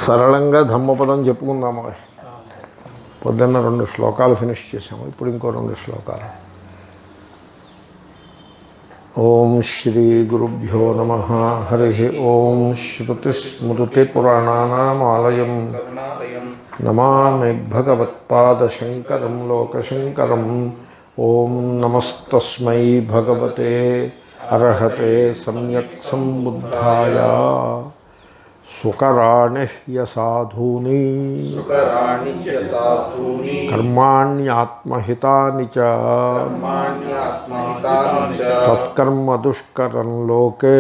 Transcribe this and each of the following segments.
సరళంగా ధమ్మపదం చెప్పుకుందాము. పొద్దున్న 2 శ్లోకాలు ఫినిష్ చేసాము, ఇప్పుడు ఇంకో 2 శ్లోకాలు. ఓం శ్రీ గురుభ్యో నమః. హరి ఓం. శ్రుతిస్మృతిపురాణానామాలయం నమామి భగవత్పాదశంకరం లోకశంకరం. ఓం నమస్తస్మై భగవతే అర్హతే సమ్యక్ సంబుద్ధాయ. సుకరాణిహ్యసాధూని కర్మాణ్యాత్మహితాని చ తత్కర్మ దుష్కరం లోకే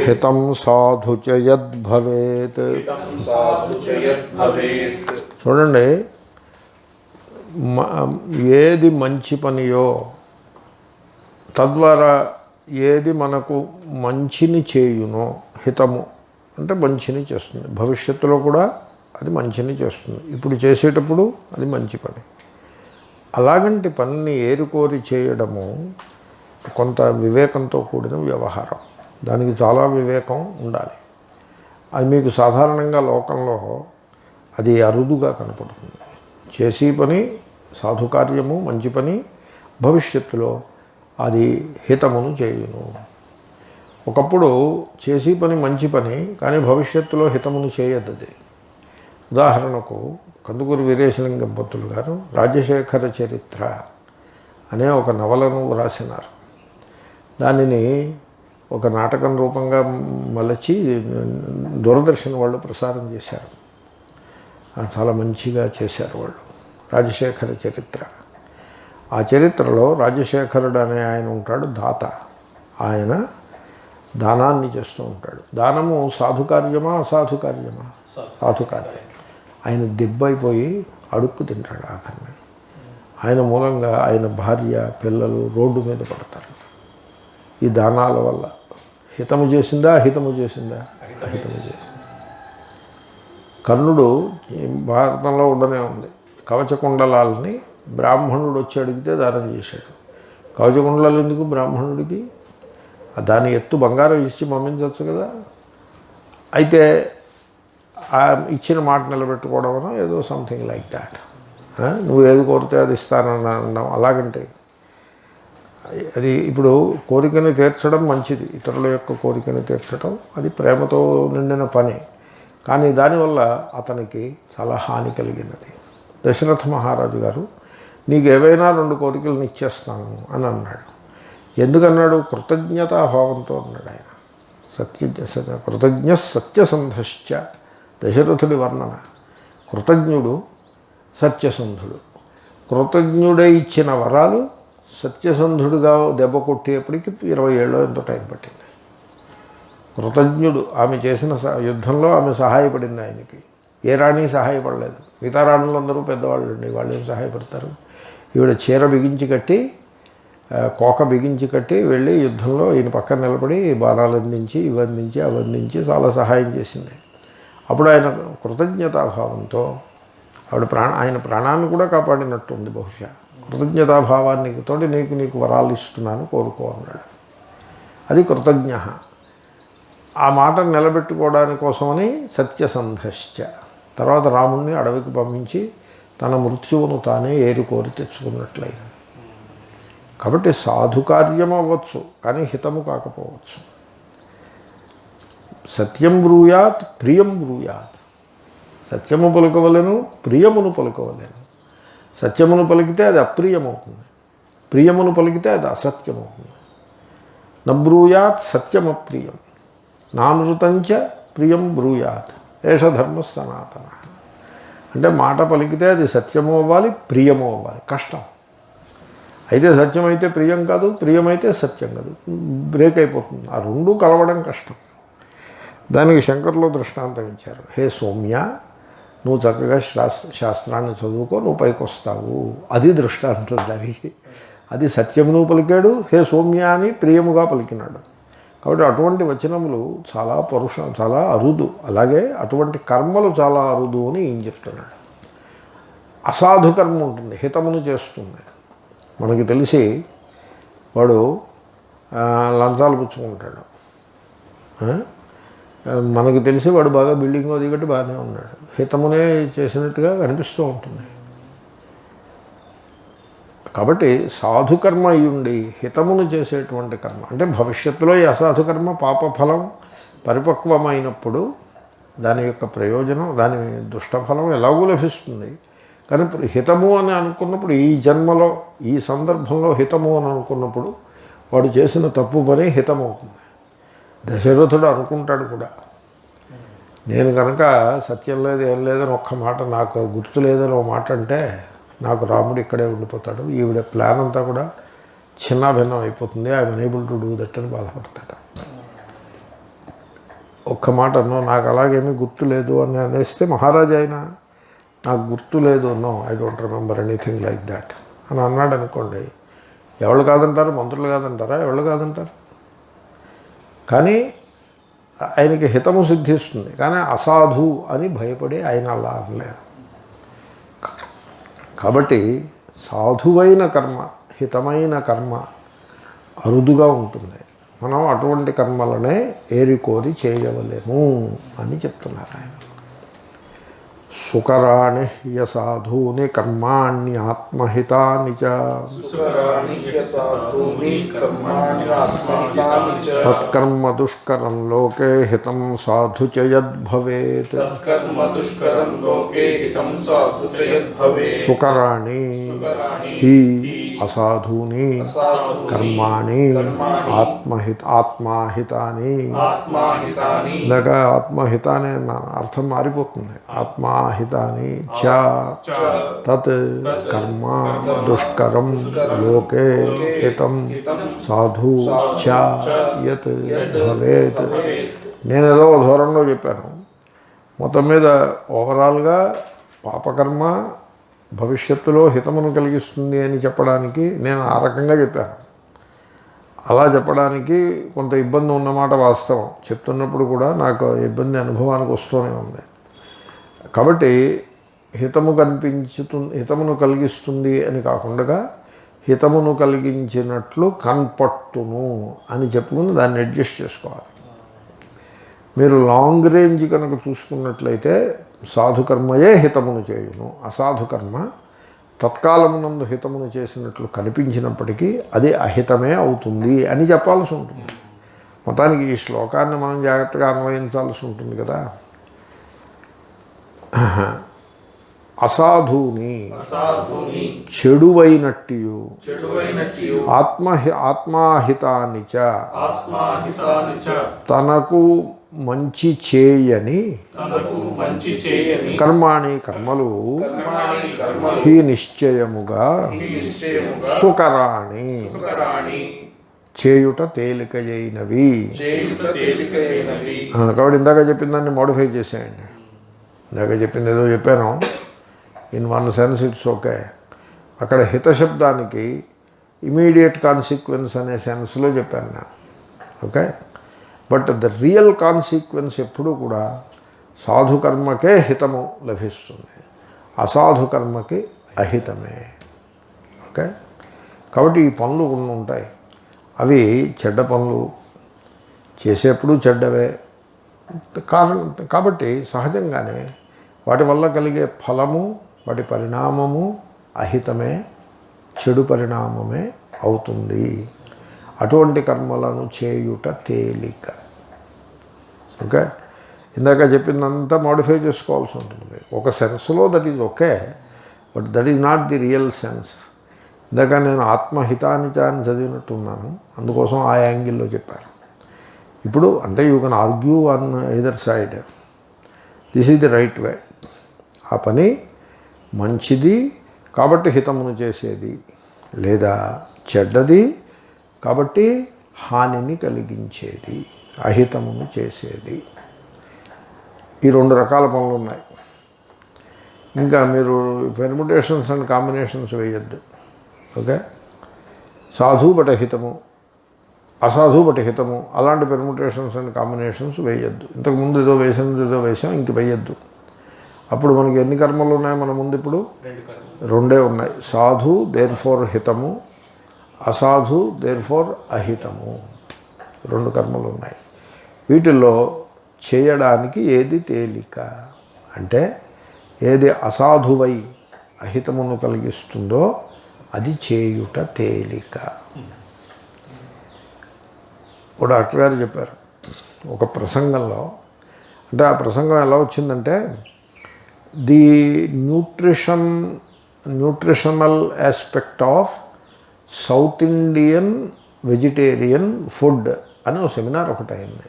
హితం సాధు చ యద్భవేత్. చూడండి, ఏది మంచి పనియో తద్వారా ఏది మనకు మంచిని చేయునో, హితము అంటే మంచిని చేస్తుంది, భవిష్యత్తులో కూడా అది మంచిని చేస్తుంది, ఇప్పుడు చేసేటప్పుడు అది మంచి పని. అలాగంటి పనిని ఏరుకోరి చేయడము కొంత వివేకంతో కూడిన వ్యవహారం. దానికి చాలా వివేకం ఉండాలి. అది మీకు సాధారణంగా లోకంలో అది అరుదుగా కనపడుతుంది. చేసే పని సాధుకార్యము, మంచి పని, భవిష్యత్తులో అది హితమును చేయును. ఒకప్పుడు చేసే పని మంచి పని, కానీ భవిష్యత్తులో హితమును చేయద్దది. ఉదాహరణకు కందుకూరి వీరేశలింగం పంతులు గారు రాజశేఖర చరిత్ర అనే ఒక నవలను వ్రాసినారు. దానిని ఒక నాటకం రూపంగా మలచి దూరదర్శన్ వాళ్ళు ప్రసారం చేశారు. చాలా మంచిగా చేశారు వాళ్ళు. రాజశేఖర చరిత్ర. ఆ చరిత్రలో రాజశేఖరుడు అనే ఆయన ఉంటాడు, దాత. ఆయన దానాన్ని చేస్తూ ఉంటాడు. దానము సాధుకార్యమా అసాధుకార్యమా? సాధుకార్యం. ఆయన దెబ్బైపోయి అడుక్కు తింటాడు ఆఖరిని. ఆయన మూలంగా ఆయన భార్య, పిల్లలు రోడ్డు మీద పడతారు. ఈ దానాల వల్ల హితము చేసిందా, అహితము చేసిందా? అహితము చేసింది. కర్ణుడు భారతంలో ఉండనే ఉంది. కవచకుండలాలని బ్రాహ్మణుడు వచ్చి అడిగితే దానం చేశాడు. కవచకుండలాలు ఎందుకు బ్రాహ్మణుడికి? దాని ఎత్తు బంగారం ఇచ్చి పంపించవచ్చు కదా. అయితే ఇచ్చిన మాట నిలబెట్టుకోవడం అన ఏదో సంథింగ్ లైక్ దాట్. నువ్వు ఏది కోరితే అది ఇస్తానని అనడం. అలాగంటే అది ఇప్పుడు కోరికను తీర్చడం మంచిది, ఇతరుల యొక్క కోరికను తీర్చడం అది ప్రేమతో నిండిన పని. కానీ దానివల్ల అతనికి చాలా హాని కలిగినది. దశరథ మహారాజు గారు నీకు ఏవైనా 2 కోరికలను ఇచ్చేస్తాను అని అన్నాడు. ఎందుకన్నాడు? కృతజ్ఞతాభావంతో అన్నాడు ఆయన. కృతజ్ఞ సత్యసంధశ్చ. దశరథుడి వర్ణన. కృతజ్ఞుడు, సత్యసంధుడు. కృతజ్ఞుడే ఇచ్చిన వరాలు సత్యసంధుడుగా దెబ్బ కొట్టేప్పటికి 20 ఏళ్ళో ఎంతో టైం పట్టింది. కృతజ్ఞుడు. ఆమె చేసిన యుద్ధంలో ఆమె సహాయపడింది ఆయనకి. ఏ రాణి సహాయపడలేదు. మిగతా రాణులందరూ పెద్దవాళ్ళు అండి, వాళ్ళు ఏం సహాయపడతారు? ఈవిడ చీర బిగించి కట్టి, కోక బిగించి కట్టి వెళ్ళి యుద్ధంలో ఈయన పక్కన నిలబడి బాణాలు అందించి, ఇవందించి, అవందించి చాలా సహాయం చేసింది. అప్పుడు ఆయన కృతజ్ఞతాభావంతో ఆయన ప్రాణాన్ని కూడా కాపాడినట్టుంది బహుశా. కృతజ్ఞతాభావాన్ని తోటి నీకు వరాలు ఇస్తున్నాను, కోరుకో అన్నాడు. అది కృతజ్ఞ. ఆ మాటను నిలబెట్టుకోవడానికి కోసమని సత్యసంధశ్చ. తర్వాత రాముణ్ణి అడవికి పంపించి తన మృత్యువును తానే ఏరుకోరి తెచ్చుకున్నట్లయింది. కాబట్టి సాధుకార్యం అవ్వచ్చు, కానీ హితము కాకపోవచ్చు. సత్యం బ్రూయాత్, ప్రియం బ్రూయాత్. సత్యము పలుకవలెను, ప్రియమును పలుకవలెను. సత్యమును పలికితే అది అప్రియమవుతుంది, ప్రియమును పలికితే అది అసత్యమవుతుంది. నబ్రూయాత్ సత్యమప్రియం, నామృతంచ ప్రియం బ్రూయాత్. ఏష ధర్మ సనాతన. అంటే మాట పలికితే అది సత్యము అవ్వాలి, ప్రియము అవ్వాలి. కష్టం. అయితే సత్యమైతే ప్రియం కాదు, ప్రియమైతే సత్యం కాదు, బ్రేక్ అయిపోతుంది. ఆ 2 కలవడం కష్టం. దానికి శంకరులు దృష్టాంతం ఇచ్చారు. హే సౌమ్య, నువ్వు చక్కగా శాస్త్రాన్ని చదువుకో, నువ్వు పైకి వస్తావు. అది దృష్టాంతం దానికి. అది సత్యమును పలికాడు, హే సౌమ్య అని ప్రియముగా పలికినాడు. కాబట్టి అటువంటి వచనములు చాలా చాలా అరుదు. అలాగే అటువంటి కర్మలు చాలా అరుదు అని ఏం చెప్తున్నాడు. అసాధు కర్మ ఉంటుంది, హితమును చేస్తుంది. మనకి తెలిసి వాడు లంచాలు పుచ్చుకుంటాడు, మనకు తెలిసి వాడు బాగా బిల్డింగ్ అది కట్టి బాగానే ఉన్నాడు, హితమునే చేసినట్టుగా కనిపిస్తూ ఉంటుంది. కాబట్టి సాధుకర్మ అయ్యుండి హితమును చేసేటువంటి కర్మ అంటే భవిష్యత్తులో ఈ అసాధుకర్మ పాపఫలం పరిపక్వమైనప్పుడు దాని యొక్క ప్రయోజనం, దాని దుష్టఫలం ఎలాగూ లభిస్తుంది. కానీ హితము అని అనుకున్నప్పుడు ఈ జన్మలో ఈ సందర్భంలో హితము అని అనుకున్నప్పుడు వాడు చేసిన తప్పు పని హితమవుతుంది. దశరథుడు అనుకుంటాడు కూడా, నేను కనుక సత్యం లేదు ఏం లేదని ఒక్క మాట, నాకు గుర్తు లేదని ఒక మాట అంటే నాకు రాముడు ఇక్కడే ఉండిపోతాడు, ఈవిడ ప్లాన్ అంతా కూడా చిన్నాభిన్నం అయిపోతుంది, I'm unable to do that అని బాధపడతాడు. ఒక్క మాట అన్నో నాకు అలాగేమీ గుర్తు లేదు అని అనేస్తే మహారాజా అయినా నాకు గుర్తు లేదు no I don't remember anything like that అని అన్నాడు అనుకోండి, ఎవరు కాదంటారు? మంత్రులు కాదంటారా? ఎవరు కాదంటారు? కానీ ఆయనకి హితము సిద్ధిస్తుంది. కానీ అసాధు అని భయపడి ఆయన అలా అనలేదు. కాబట్టి సాధువైన కర్మ, హితమైన కర్మ అరుదుగా ఉంటుంది. మనం అటువంటి కర్మలనే ఏరికోరి చేయవలేము అని చెప్తున్నారు ఆయన. సుకరాణి యసాధూని కర్మాణ్యాత్మహితాని చ తత్కర్మ దుష్కరం లోకే హితం సాధు చ యద్భవేత్. సుకరాణి హి అసాధూని కర్మాణి ఆత్మాహితాని. ఇందాక ఆత్మహితానే అన్నాను, అర్థం మారిపోతుంది. ఆత్మాహితాని చ తత్ కర్మ దుష్కరం లోకే హితం సాధు చ యత్ భవేత్. నేనేదో ధోరణిలో చెప్పాను. మొత్తం మీద ఓవరాల్గా పాపకర్మ భవిష్యత్తులో హితమును కలిగిస్తుంది అని చెప్పడానికి నేను ఆ రకంగా చెప్పాను. అలా చెప్పడానికి కొంత ఇబ్బంది ఉన్నమాట వాస్తవం. చెప్తున్నప్పుడు కూడా నాకు ఇబ్బంది అనుభవానికి వస్తూనే ఉంది. కాబట్టి హితమును కలిగిస్తుంది అని కాకుండా హితమును కలిగించినట్లు కన్పట్టును అని చెప్పుకుని దాన్ని అడ్జస్ట్ చేసుకోవాలి. మీరు లాంగ్ రేంజ్ కనుక చూసుకున్నట్లయితే సాధుకర్మయే హితమును చేయును, అసాధుకర్మ తత్కాలమునందు హితమును చేసినట్లు కనిపించినప్పటికీ అది అహితమే అవుతుంది అని చెప్పాల్సి ఉంటుంది. మొత్తానికి ఈ శ్లోకాన్ని మనం జాగ్రత్తగా అన్వయించాల్సి ఉంటుంది కదా. అసాధుని చెడువైనట్టు ఆత్మాహితాని చ తనకు మంచి చేయని కర్మాణి కర్మలు హి నిశ్చయముగా సుకరాణి చేయుట తేలికయైనవి. కాబట్టి ఇందాక చెప్పిన దాన్ని మోడిఫై చేసేయండి. ఇందాక చెప్పింది ఏదో చెప్పాను, in one sense it's okay. అక్కడ హితశబ్దానికి ఇమీడియట్ కాన్సిక్వెన్స్ అనే సెన్స్లో చెప్పాను నేను, okay. But the real consequence ఎప్పుడూ కూడా సాధుకర్మకే హితము లభిస్తుంది, అసాధుకర్మకి అహితమే, ఓకే. కాబట్టి ఈ పనులు కొన్ని ఉంటాయి, అవి చెడ్డ పనులు చేసేప్పుడు చెడ్డవే కారణం. కాబట్టి సహజంగానే వాటి వల్ల కలిగే ఫలము, వాటి పరిణామము అహితమే, చెడు పరిణామమే అవుతుంది. అటువంటి కర్మలను చేయుట తేలిక, ఓకే. ఇందాక చెప్పిందంతా మోడిఫై చేసుకోవాల్సి ఉంటుంది. ఒక సెన్స్లో that is okay, but that is not the real sense. ఇందాక నేను ఆత్మహితానిచ అని చదివినట్టున్నాను, అందుకోసం ఆ యాంగిల్లో చెప్పారు. ఇప్పుడు అంటే you can argue on either side, this is the right way. ఆ పని మంచిది కాబట్టి హితమును చేసేది, లేదా చెడ్డది కాబట్టి హానిని కలిగించేది, అహితమును చేసేది. ఈ రెండు రకాల పనులు ఉన్నాయి. ఇంకా మీరు పెర్ముటేషన్స్ అండ్ కాంబినేషన్స్ వేయద్దు, ఓకే. సాధు బట్ హితము, అసాధు బట్ హితము, అలాంటి పెర్ముటేషన్స్ అండ్ కాంబినేషన్స్ వేయద్దు. ఇంతకుముందు ఏదో వేసాం ఇంక వేయద్దు. అప్పుడు మనకి ఎన్ని కర్మలు ఉన్నాయి మన ముందు? ఇప్పుడు రెండే ఉన్నాయి. సాధు దేర్ ఫోర్ హితము, అసాధు దేర్ ఫోర్ అహితము, రెండు కర్మలు ఉన్నాయి. వీటిల్లో చేయడానికి ఏది తేలిక అంటే ఏది అసాధువై అహితమును కలిగిస్తుందో అది చేయుట తేలిక. ఓ డాక్టర్ గారు చెప్పారు ఒక ప్రసంగంలో, అంటే ఆ ప్రసంగం ఎలా వచ్చిందంటే the nutritional aspect of South Indian vegetarian food అని ఒక సెమినార్ ఒకటి అయింది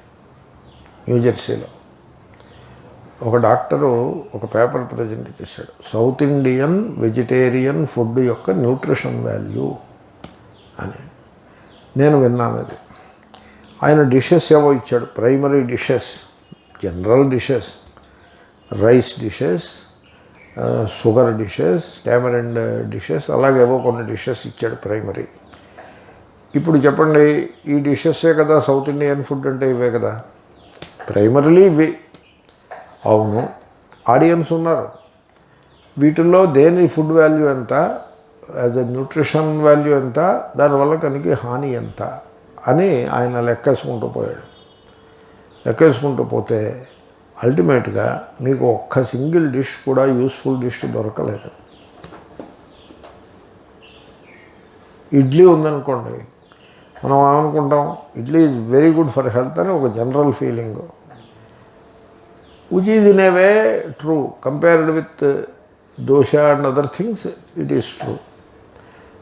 న్యూజెర్సీలో. ఒక డాక్టరు ఒక పేపర్ ప్రజెంట్ చేశాడు, సౌత్ ఇండియన్ వెజిటేరియన్ ఫుడ్ యొక్క న్యూట్రిషన్ వాల్యూ అని. నేను విన్నాను అది. ఆయన డిషెస్ ఏవో ఇచ్చాడు, primary dishes, general dishes, rice dishes, sugar dishes, tamarind dishes, అలాగేవో కొన్ని డిషెస్ ఇచ్చాడు ప్రైమరీ. ఇప్పుడు చెప్పండి, ఈ డిషెస్సే కదా సౌత్ ఇండియన్ ఫుడ్ అంటే, ఇవే కదా ప్రైమరీలీ ఇవి. అవును, ఆడియన్స్ ఉన్నారు. వీటిల్లో దేని ఫుడ్ వాల్యూ ఎంత, యాజ్ ఎ న్యూట్రిషన్ వాల్యూ ఎంత, దానివల్ల కనుక హాని ఎంత అని ఆయన లెక్కేసుకుంటూ పోయాడు. లెక్కేసుకుంటూ పోతే అల్టిమేట్గా మీకు ఒక్క సింగిల్ డిష్ కూడా యూస్ఫుల్ డిష్ దొరకలేదు. ఇడ్లీ ఉందనుకోండి, మనం ఏమనుకుంటాం, idli is very good for health అని ఒక general feeling, which is in a way true. Compared with dosha and other things, it is true.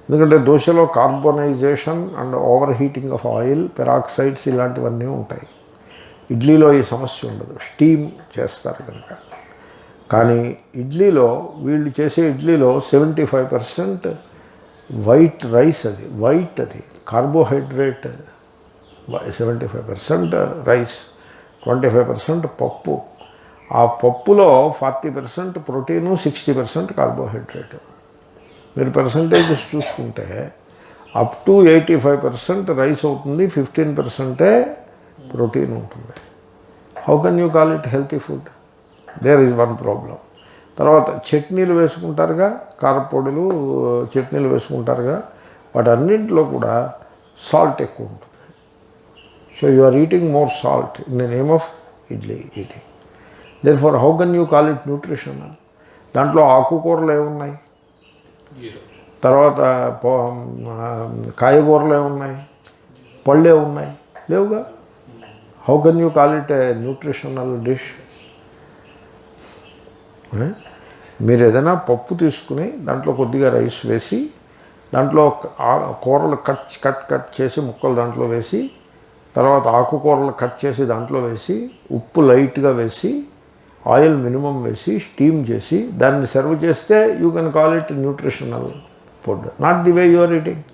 ఎందుకంటే దోశలో carbonization and over heating of oil, peroxides ఇలాంటివన్నీ ఉంటాయి. ఇడ్లీలో ఈ సమస్య ఉండదు, స్టీమ్ చేస్తారు కనుక. కానీ ఇడ్లీలో వీళ్ళు చేసే ఇడ్లీలో 75% వైట్ రైస్, అది వైట్, అది కార్బోహైడ్రేట్. 75% రైస్, 25% పప్పు. ఆ పప్పులో 40% ప్రోటీను, 60% కార్బోహైడ్రేట్. మీరు పర్సంటేజెస్ చూసుకుంటే అప్ టు 85% రైస్ అవుతుంది, 15% ప్రోటీన్ ఉంటుంది. How can you call it healthy food? There is one problem. తర్వాత చట్నీలు వేసుకుంటారుగా, కారపొడులు చట్నీలు వేసుకుంటారుగా, వాటన్నింటిలో కూడా సాల్ట్ ఎక్కువ ఉంటుంది. So you are eating more salt in the name of idli eating. Therefore how can you call it nutritional? దాంట్లో ఆకుకూరలు ఏమున్నాయి, తర్వాత కాయగూరలు ఏమున్నాయి, పళ్ళే ఉన్నాయి, లేవుగా. How can you call it a nutritional dish? మీరు ఏదైనా పప్పు తీసుకుని దాంట్లో కొద్దిగా రైస్ వేసి, దాంట్లో కూరలు కట్ చేసి ముక్కలు దాంట్లో వేసి, తర్వాత ఆకుకూరలు కట్ చేసి దాంట్లో వేసి, ఉప్పు లైట్గా వేసి, ఆయిల్ మినిమం వేసి, స్టీమ్ చేసి దాన్ని సర్వ్ చేస్తే you can call it nutritional food, not the way you are eating.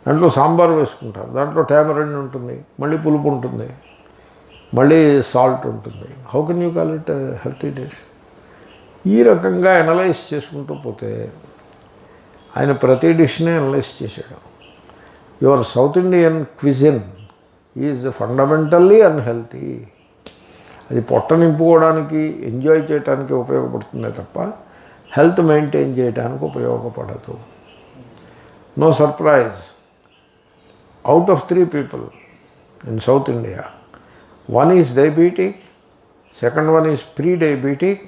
దాంట్లో సాంబార్ వేసుకుంటారు, దాంట్లో టామరిన్ ఉంటుంది, మళ్ళీ పులుపు ఉంటుంది, మళ్ళీ సాల్ట్ ఉంటుంది. How can you call it healthy dish? ఈ రకంగా అనలైజ్ చేసుకుంటూ పోతే ఆయన ప్రతి డిష్నే అనలైజ్ చేశాడు. Your south Indian cuisine is fundamentally unhealthy. అది పొట్ట నింపుకోవడానికి, ఎంజాయ్ చేయడానికి ఉపయోగపడుతుందే తప్ప హెల్త్ మెయింటైన్ చేయడానికి ఉపయోగపడదు. No surprise, out of 3 people in South India, 1 is diabetic, 2nd one is pre-diabetic,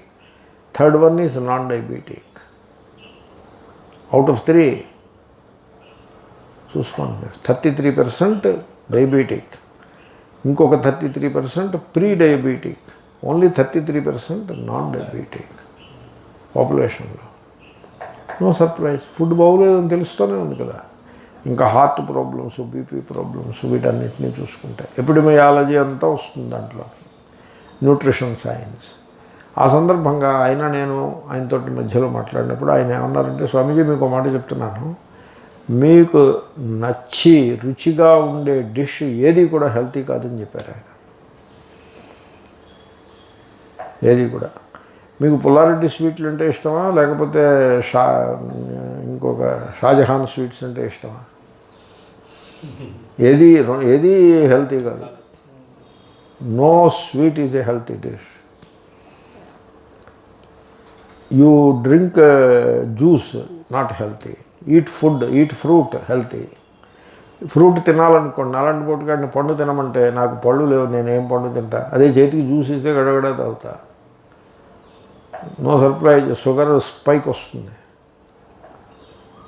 3rd one is non-diabetic. Out of 3 చూసుకోండి, 33% diabetic, ఇంకొక 33% pre diabetic, only 33% non diabetic పాపులేషన్లో. No surprise, food బాగోలేదని తెలుస్తూనే ఉంది కదా. ఇంకా హార్ట్ ప్రాబ్లమ్స్, బీపీ ప్రాబ్లమ్స్, వీటన్నిటినీ చూసుకుంటే ఎపిడమియాలజీ అంతా వస్తుంది దాంట్లో, న్యూట్రిషన్ సైన్స్. ఆ సందర్భంగా నేను ఆయనతో మధ్యలో మాట్లాడినప్పుడు ఆయన ఏమన్నారంటే, స్వామీజీ మీకు మాట చెప్తున్నాను, మీకు నచ్చి రుచిగా ఉండే డిష్ ఏది కూడా హెల్తీ కాదని చెప్పారు ఆయన. ఏది కూడా. మీకు పుల్లారెడ్డి స్వీట్లు అంటే ఇష్టమా, లేకపోతే ఇంకొక షాజహాన్ స్వీట్స్ అంటే ఇష్టమా? ఏది హెల్తీ కాదు. No sweet is a healthy dish. You drink juice, not healthy. Eat food, eat fruit, healthy. Fruit తినాలనుకోండి, అలాంటి పూటకాడిని పండు తినమంటే నాకు పళ్ళు లేవు, నేనేం పండు తింటా, అదే చేతికి జ్యూస్ ఇస్తే గడగడ తాగుతా. నో సర్ప్రైజ్, షుగర్ స్పైక్ వస్తుంది.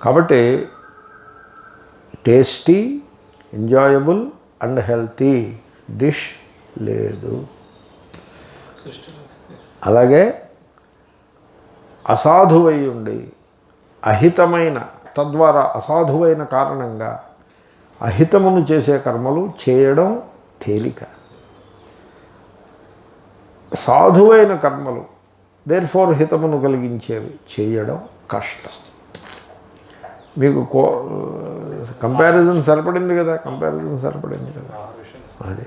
కాబట్టి tasty, enjoyable and healthy dish లేదు. అలాగే అసాధువై ఉండి అహితమైన, తద్వారా అసాధువైన కారణంగా అహితమును చేసే కర్మలు చేయడం తేలిక. సాధువైన కర్మలు దేర్ఫోర్ హితమును కలిగించేవి చేయడం కష్టం. మీకు కంపారిజన్ సరిపడింది కదా, అదే.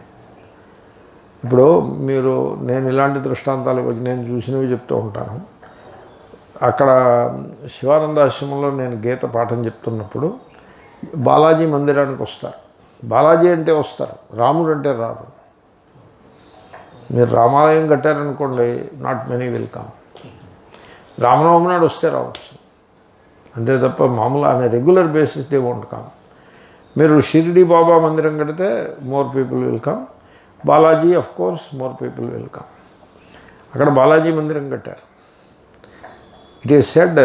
ఇప్పుడు మీరు, నేను ఇలాంటి దృష్టాంతాలు నేను చూసినవి చెప్తూ ఉంటాను. అక్కడ శివానందాశ్రమంలో నేను గీత పాఠం చెప్తున్నప్పుడు బాలాజీ మందిరానికి వస్తారు. బాలాజీ అంటే వస్తారు, రాముడు అంటే రాదు. మీరు రామాలయం కట్టారనుకోండి, not many will come. Ramanavami నాడు వస్తే రావచ్చు, అంతే తప్ప మామూలు అనే regular basis they won't come. మీరు షిరిడి బాబా మందిరం కడితే more people will come. Balaji of course more people will come. అక్కడ బాలాజీ మందిరం కట్టారు. It is said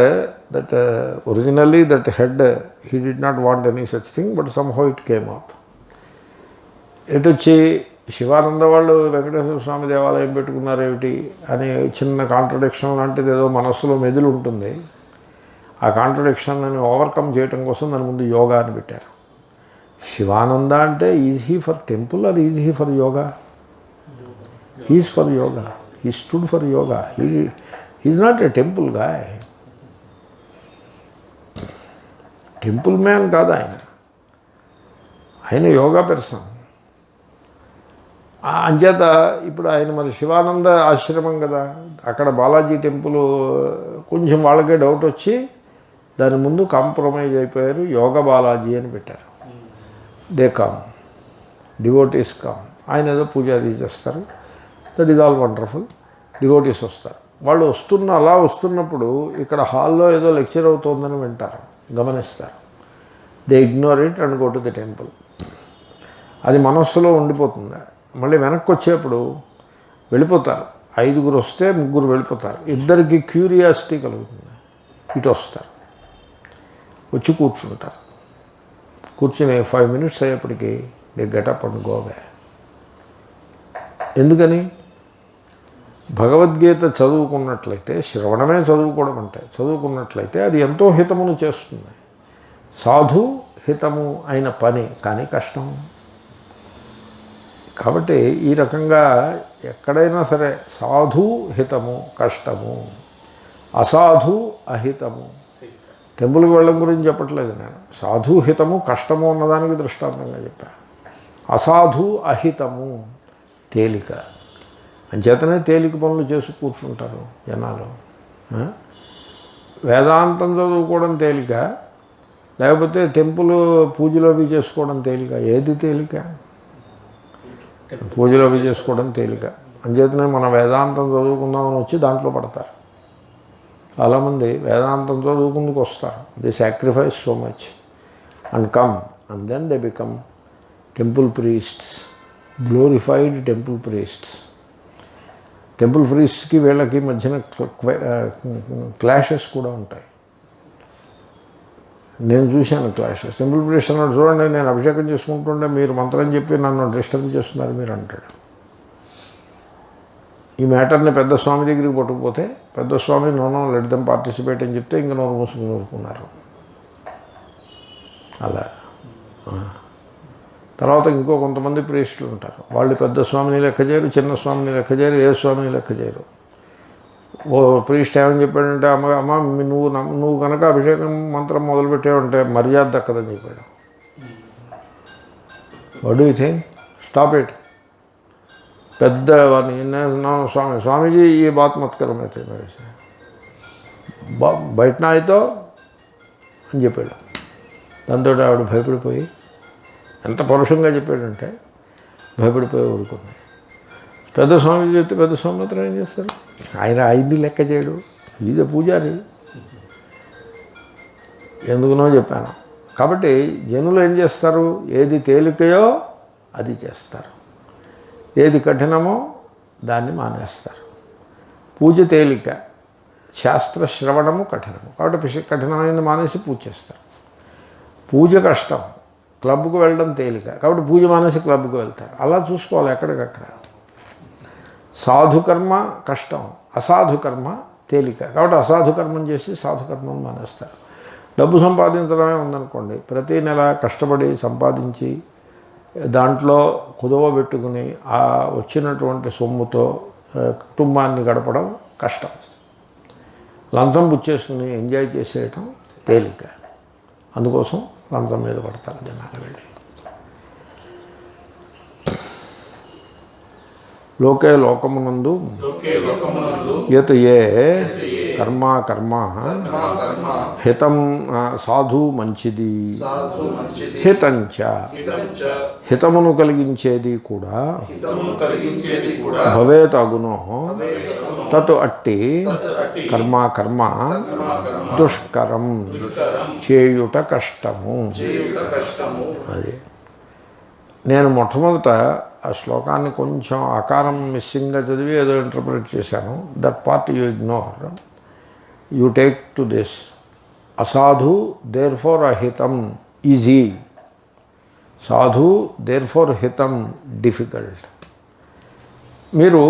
that originally that head, he did not want any such thing, but somehow it came up. ఎటు వచ్చి శివానంద వాళ్ళు వెంకటేశ్వర స్వామి దేవాలయం పెట్టుకున్నారేమిటి అని చిన్న కాంట్రడిక్షన్ లాంటిది ఏదో మనస్సులో మెదులు ఉంటుంది. ఆ కాంట్రడిక్షన్ని ఓవర్కమ్ చేయడం కోసం దాని ముందు యోగా అని పెట్టారు. శివానంద అంటే is he for temple or is he for yoga? Is for yoga. He stood for yoga. Is not a temple guy. Temple man కాదు ఆయన. ఆయన యోగా పర్సన్. అంచేత ఇప్పుడు ఆయన మరి శివానంద ఆశ్రమం కదా, అక్కడ బాలాజీ టెంపుల్ కొంచెం వాళ్ళకే డౌట్ వచ్చి దాని ముందు కాంప్రమైజ్ అయిపోయారు, యోగ బాలాజీ అని పెట్టారు. They come, devotees come. ఆయన ఏదో పూజాది చేస్తారు, that is all wonderful. Devotees వస్తారు. వాళ్ళు అలా వస్తున్నప్పుడు ఇక్కడ హాల్లో ఏదో లెక్చర్ అవుతోందని వింటారు, గమనిస్తారు. They ignore it and go to the temple. అది మనస్సులో ఉండిపోతుంది. మళ్ళీ వెనక్కి వచ్చేప్పుడు వెళ్ళిపోతారు. 5 వస్తే 3 వెళ్ళిపోతారు. ఇద్దరికి క్యూరియాసిటీ కలుగుతుంది. ఇటు వస్తారు, వచ్చి కూర్చుంటారు. కూర్చుని 5 minutes అయ్యేప్పటికీ they get up and go away. ఎందుకని? భగవద్గీత చదువుకున్నట్లయితే, శ్రవణమే చదువుకోవడం అంటే, చదువుకున్నట్లయితే అది ఎంతో హితమును చేస్తుంది. సాధు హితము అయిన పని, కానీ కష్టం. కాబట్టి ఈ రకంగా ఎక్కడైనా సరే సాధు హితము కష్టము, అసాధు అహితము. టెంపుల్కి వెళ్ళడం గురించి చెప్పట్లేదు నేను. సాధు హితము కష్టము అన్నదానికి దృష్టాంతంగా చెప్పాను. అసాధు అహితము తేలిక. అంచేతనే తేలిక పనులు చేసి కూర్చుంటారు జనాలు. వేదాంతం చదువుకోవడం తేలిక, లేకపోతే టెంపుల్ పూజలు అవి చేసుకోవడం తేలిక? ఏది తేలిక? పూజలు అవి చేసుకోవడం తేలిక. అంచేతనే మన వేదాంతం చదువుకుందామని వచ్చి దాంట్లో పడతారు. చాలామంది వేదాంతం చదువుకుందుకు వస్తారు. They sacrifice so much and come and then they become temple priests, glorified temple priests. Temple ప్రీస్ట్కి వీళ్ళకి మధ్యన క్లాషెస్ కూడా ఉంటాయి. నేను చూశాను క్లాషెస్. టెంపుల్ ప్రీస్ట్ అన్నాడు, చూడండి నేను అభిషేకం చేసుకుంటుంటే మీరు మంత్రం చెప్పి నన్ను డిస్టర్బ్ చేస్తున్నారు మీరు అంటాడు. ఈ మ్యాటర్ని పెద్ద స్వామి దగ్గరికి పట్టుకుపోతే పెద్ద స్వామి నోనో లెట్ దెమ్ పార్టిసిపేట్ అని చెప్తే ఇంక నోరు మూసుకుని ఊరుకున్నారు. అలా తర్వాత ఇంకో కొంతమంది ప్రీస్టులు ఉంటారు. వాళ్ళు పెద్ద స్వామిని లెక్క చేయరు, చిన్న స్వామిని లెక్క చేయరు, ఏ స్వామిని లెక్క చేయరు. ఓ ప్రీస్ట్ ఏమని చెప్పాడంటే, అమ్మ నువ్వు కనుక అభిషేకం మంత్రం మొదలుపెట్టావంటే మర్యాద దక్కదని చెప్పాడు. What do you think? Stop it. పెద్ద స్వామీజీ ఈ బాత్ మత్ కరో అయితే మరి బయటన అయితే అని చెప్పాడు. దాంతో ఆవిడ భయపడిపోయి, ఎంత పరుషంగా చెప్పాడంటే భయపడిపోయి ఊరుకుంది. పెద్ద స్వామి చెప్తే పెద్ద స్వామి మాత్రం ఏం చేస్తారు? ఆయన ఐదు లెక్క చేయడు, ఈజ్ పూజారి. ఎందుకునో చెప్పాను, కాబట్టి జనులు ఏం చేస్తారు, ఏది తేలికయో అది చేస్తారు, ఏది కఠినమో దాన్ని మానేస్తారు. పూజ తేలిక, శాస్త్ర శ్రవణము కఠినము. కాబట్టి కఠినమైనది మానేసి పూజ చేస్తారు. పూజ కష్టం, క్లబ్కు వెళ్ళడం తేలిక, కాబట్టి పూజ మానేసి క్లబ్కు వెళ్తారు. అలా చూసుకోవాలి ఎక్కడికక్కడ. సాధుకర్మ కష్టం, అసాధుకర్మ తేలిక, కాబట్టి అసాధుకర్మం చేసి సాధుకర్మం మానేస్తారు. డబ్బు సంపాదించడమే ఉందనుకోండి, ప్రతీ నెల కష్టపడి సంపాదించి దాంట్లో కుదవ పెట్టుకుని ఆ వచ్చినటువంటి సొమ్ముతో కుటుంబాన్ని గడపడం కష్టం. లంచం పుచ్చేసుకుని ఎంజాయ్ చేసేయటం తేలిక. అందుకోసం లంచం మీద పడతారు జనాలు వెళ్ళి. లోకే లోకమునందు యత్ ఏ కర్మ హితం సాధు మంచిది, హితంచ హితమును కలిగించేది కూడా భవేత్ అగునో తత్ అట్టి కర్మ దుష్కరం చేయుట కష్టము. అది నేను మొట్టమొదట ఆ శ్లోకాన్ని కొంచెం ఆకారం మిస్సింగ్గా చదివి ఏదో ఇంటర్ప్రిట్ చేశాను. That part you ignore, you take to this. అసాధు దేర్ ఫోర్ అహితం ఈజీ, సాధు దేర్ ఫోర్ హితం డిఫికల్ట్. మీరు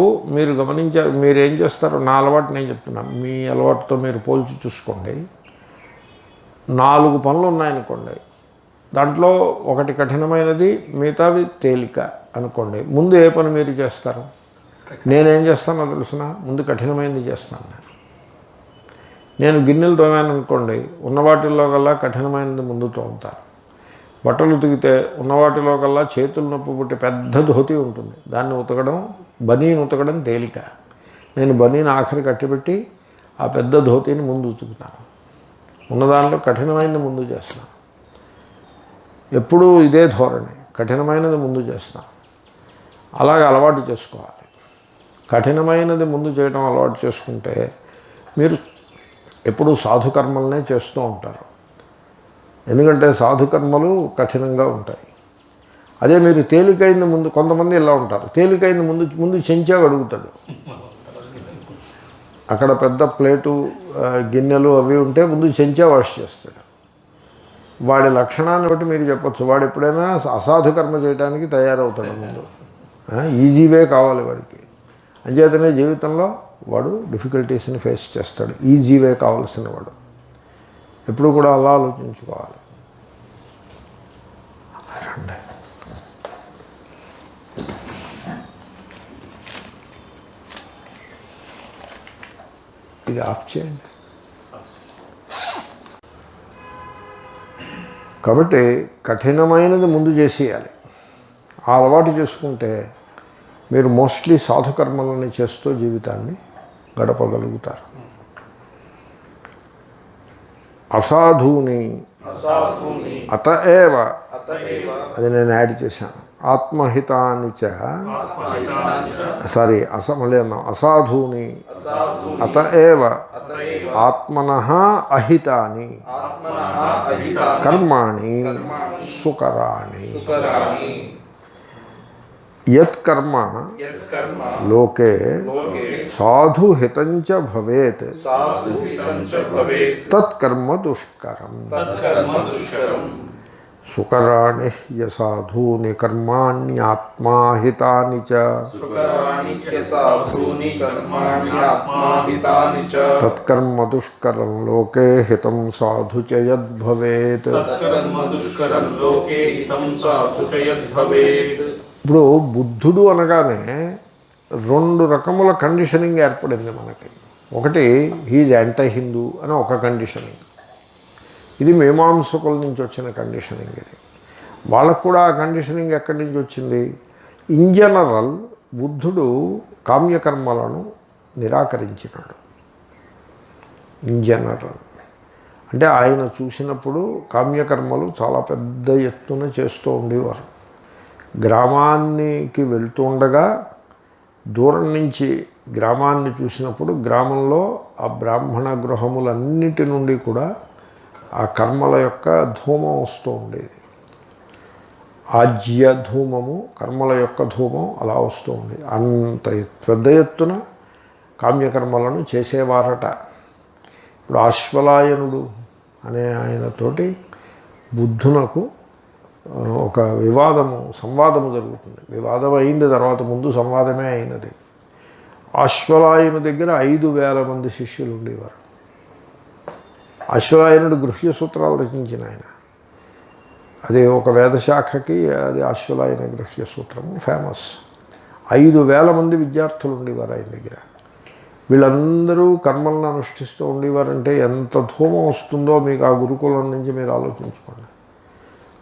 గమనించారు, మీరు ఏం చేస్తారో నా అలవాటు నేను చెప్తున్నాను, మీ అలవాటుతో మీరు పోల్చి చూసుకోండి. 4 పనులు ఉన్నాయనుకోండి, దాంట్లో ఒకటి కఠినమైనది, మిగతావి తేలిక అనుకోండి. ముందు ఏ పని మీరు చేస్తారు? నేనేం చేస్తానో తెలుసిన, ముందు కఠినమైనది చేస్తాను. నేను గిన్నెలు తోమాను అనుకోండి, ఉన్న వాటిల్లో కల్లా కఠినమైనది ముందు తోముతాను. బట్టలు ఉతికితే ఉన్న వాటిలో కల్లా చేతులు నొప్పి పుట్టి పెద్ద ధోతి ఉంటుంది, దాన్ని ఉతకడం, బనీని ఉతకడం తేలిక. నేను బనీని ఆఖరి కట్టిపెట్టి ఆ పెద్ద ధోతిని ముందు ఉతుకుతాను. ఉన్నదాంట్లో కఠినమైనది ముందు చేస్తాను. ఎప్పుడూ ఇదే ధోరణి, కఠినమైనది ముందు చేస్తాను. అలాగే అలవాటు చేసుకోవాలి. కఠినమైనది ముందు చేయడం అలవాటు చేసుకుంటే మీరు ఎప్పుడూ సాధుకర్మలనే చేస్తూ ఉంటారు. ఎందుకంటే సాధుకర్మలు కఠినంగా ఉంటాయి. అదే మీరు తేలికైంది ముందు, కొంతమంది ఇలా ఉంటారు, తేలికైంది ముందు చెంచా అడుగుతాడు. అక్కడ పెద్ద ప్లేటు గిన్నెలు అవి ఉంటే ముందు చెంచా వాష్ చేస్తాడు. వాడి లక్షణాన్ని బట్టి మీరు చెప్పచ్చు, వాడు ఎప్పుడైనా అసాధుకర్మ చేయడానికి తయారవుతాడు. ముందు ఈజీ వే కావాలి వాడికి. అంచేతనే జీవితంలో వాడు డిఫికల్టీస్ని ఫేస్ చేస్తాడు. ఈజీ వే కావాల్సిన వాడు ఎప్పుడు కూడా అలా ఆలోచించుకోవాలి. ఇది ఆఫ్ చేయండి. కాబట్టి కఠినమైనది ముందు చేసేయాలి. ఆ అలవాటు చేసుకుంటే మీరు మోస్ట్లీ సాధుకర్మలని చేస్తూ జీవితాన్ని గడపగలుగుతారు. అసాధూని అత ఏవ, అది నేను యాడ్ చేశాను. ఆత్మహితాని చ, సారీ మళ్ళీ అన్నాం. అసాధూని అత ఏవ ఆత్మనః అహితాని కర్మాణి సుకరాణి. యత్కర్మ లోకే సాధుహితంచ భవేత్ తత్కర్మ దుష్కరం. సుకరాణి యసాధూని కర్మాణ్యాత్మాహితాని చ తత్కర్మ దుష్కరం లోకే హితం సాధు చ యద్భవేత్. ఇప్పుడు బుద్ధుడు అనగానే 2 రకముల కండిషనింగ్ ఏర్పడింది మనకి. ఒకటి హీజ్ యాంటీ హిందూ అని ఒక కండిషనింగ్, ఇది మీమాంసకుల నుంచి వచ్చిన కండిషనింగ్. ఇది వాళ్ళకు కూడా ఆ కండిషనింగ్ ఎక్కడి నుంచి వచ్చింది? ఇన్ జనరల్ బుద్ధుడు కామ్యకర్మలను నిరాకరించినాడు. ఇన్ జనరల్ అంటే ఆయన చూసినప్పుడు కామ్యకర్మలు చాలా పెద్ద ఎత్తున చేస్తూ ఉండేవారు. గ్రామానికి వెళ్తుండగా దూరం నుంచి గ్రామాన్ని చూసినప్పుడు గ్రామంలో ఆ బ్రాహ్మణ గృహములన్నిటి నుండి కూడా ఆ కర్మల యొక్క ధూమం వస్తూ ఉండేది. ఆజ్య ధూమము, కర్మల యొక్క ధూమం అలా వస్తూ ఉండేది. అంత పెద్ద ఎత్తున కామ్యకర్మలను చేసేవారట. ఇప్పుడు ఆశ్వలాయనుడు అనే ఆయనతోటి బుద్ధునకు ఒక సంవాదము జరుగుతుంది. వివాదం అయింది తర్వాత, ముందు సంవాదమే అయినది. ఆశ్వలాయను దగ్గర 5,000 మంది శిష్యులు ఉండేవారు. ఆశ్వలాయనుడు గృహ్య సూత్రాలు రచించిన ఆయన. అది ఒక వేదశాఖకి అది ఆశ్వలాయన గృహ్య సూత్రము ఫేమస్. 5,000 మంది విద్యార్థులు ఉండేవారు ఆయన దగ్గర. వీళ్ళందరూ కర్మలను అనుష్ఠిస్తూ ఉండేవారంటే ఎంత ధూమం వస్తుందో మీకు ఆ గురుకులం నుంచి మీరు ఆలోచించుకోండి.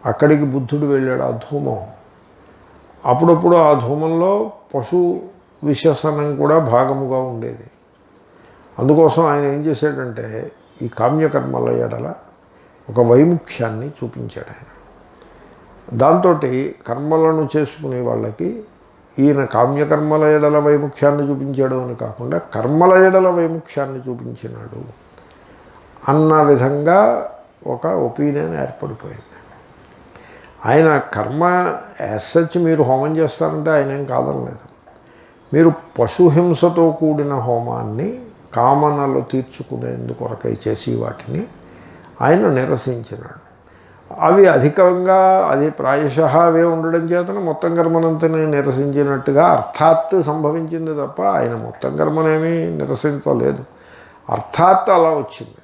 అక్కడికి బుద్ధుడు వెళ్ళాడు. ఆ ధూమం అప్పుడప్పుడు ఆ ధూమంలో పశు విశేషణం కూడా భాగముగా ఉండేది. అందుకోసం ఆయన ఏం చేశాడంటే ఈ కామ్యకర్మల ఎడల ఒక వైముఖ్యాన్ని చూపించాడు ఆయన. దాంతో కర్మలను చేసుకునే వాళ్ళకి ఈయన కామ్యకర్మల ఎడల వైముఖ్యాన్ని చూపించాడు అని కాకుండా కర్మల ఎడల వైముఖ్యాన్ని చూపించినాడు అన్న విధంగా ఒక ఒపీనియన్ ఏర్పడిపోయింది. ఆయన కర్మ యాజ్ మీరు హోమం చేస్తారంటే ఆయన ఏం కాదనలేదు. మీరు పశుహింసతో కూడిన హోమాన్ని కామనలు తీర్చుకునేందుకొరకై చేసి వాటిని ఆయన నిరసించినాడు. అవి అధికంగా అది ప్రాయశః అవే ఉండడం చేతన మొత్తం కర్మనంతని నిరసించినట్టుగా అర్థాత్ సంభవించింది తప్ప ఆయన మొత్తం కర్మనేమీ నిరసించలేదు. అర్థాత్ అలా వచ్చింది.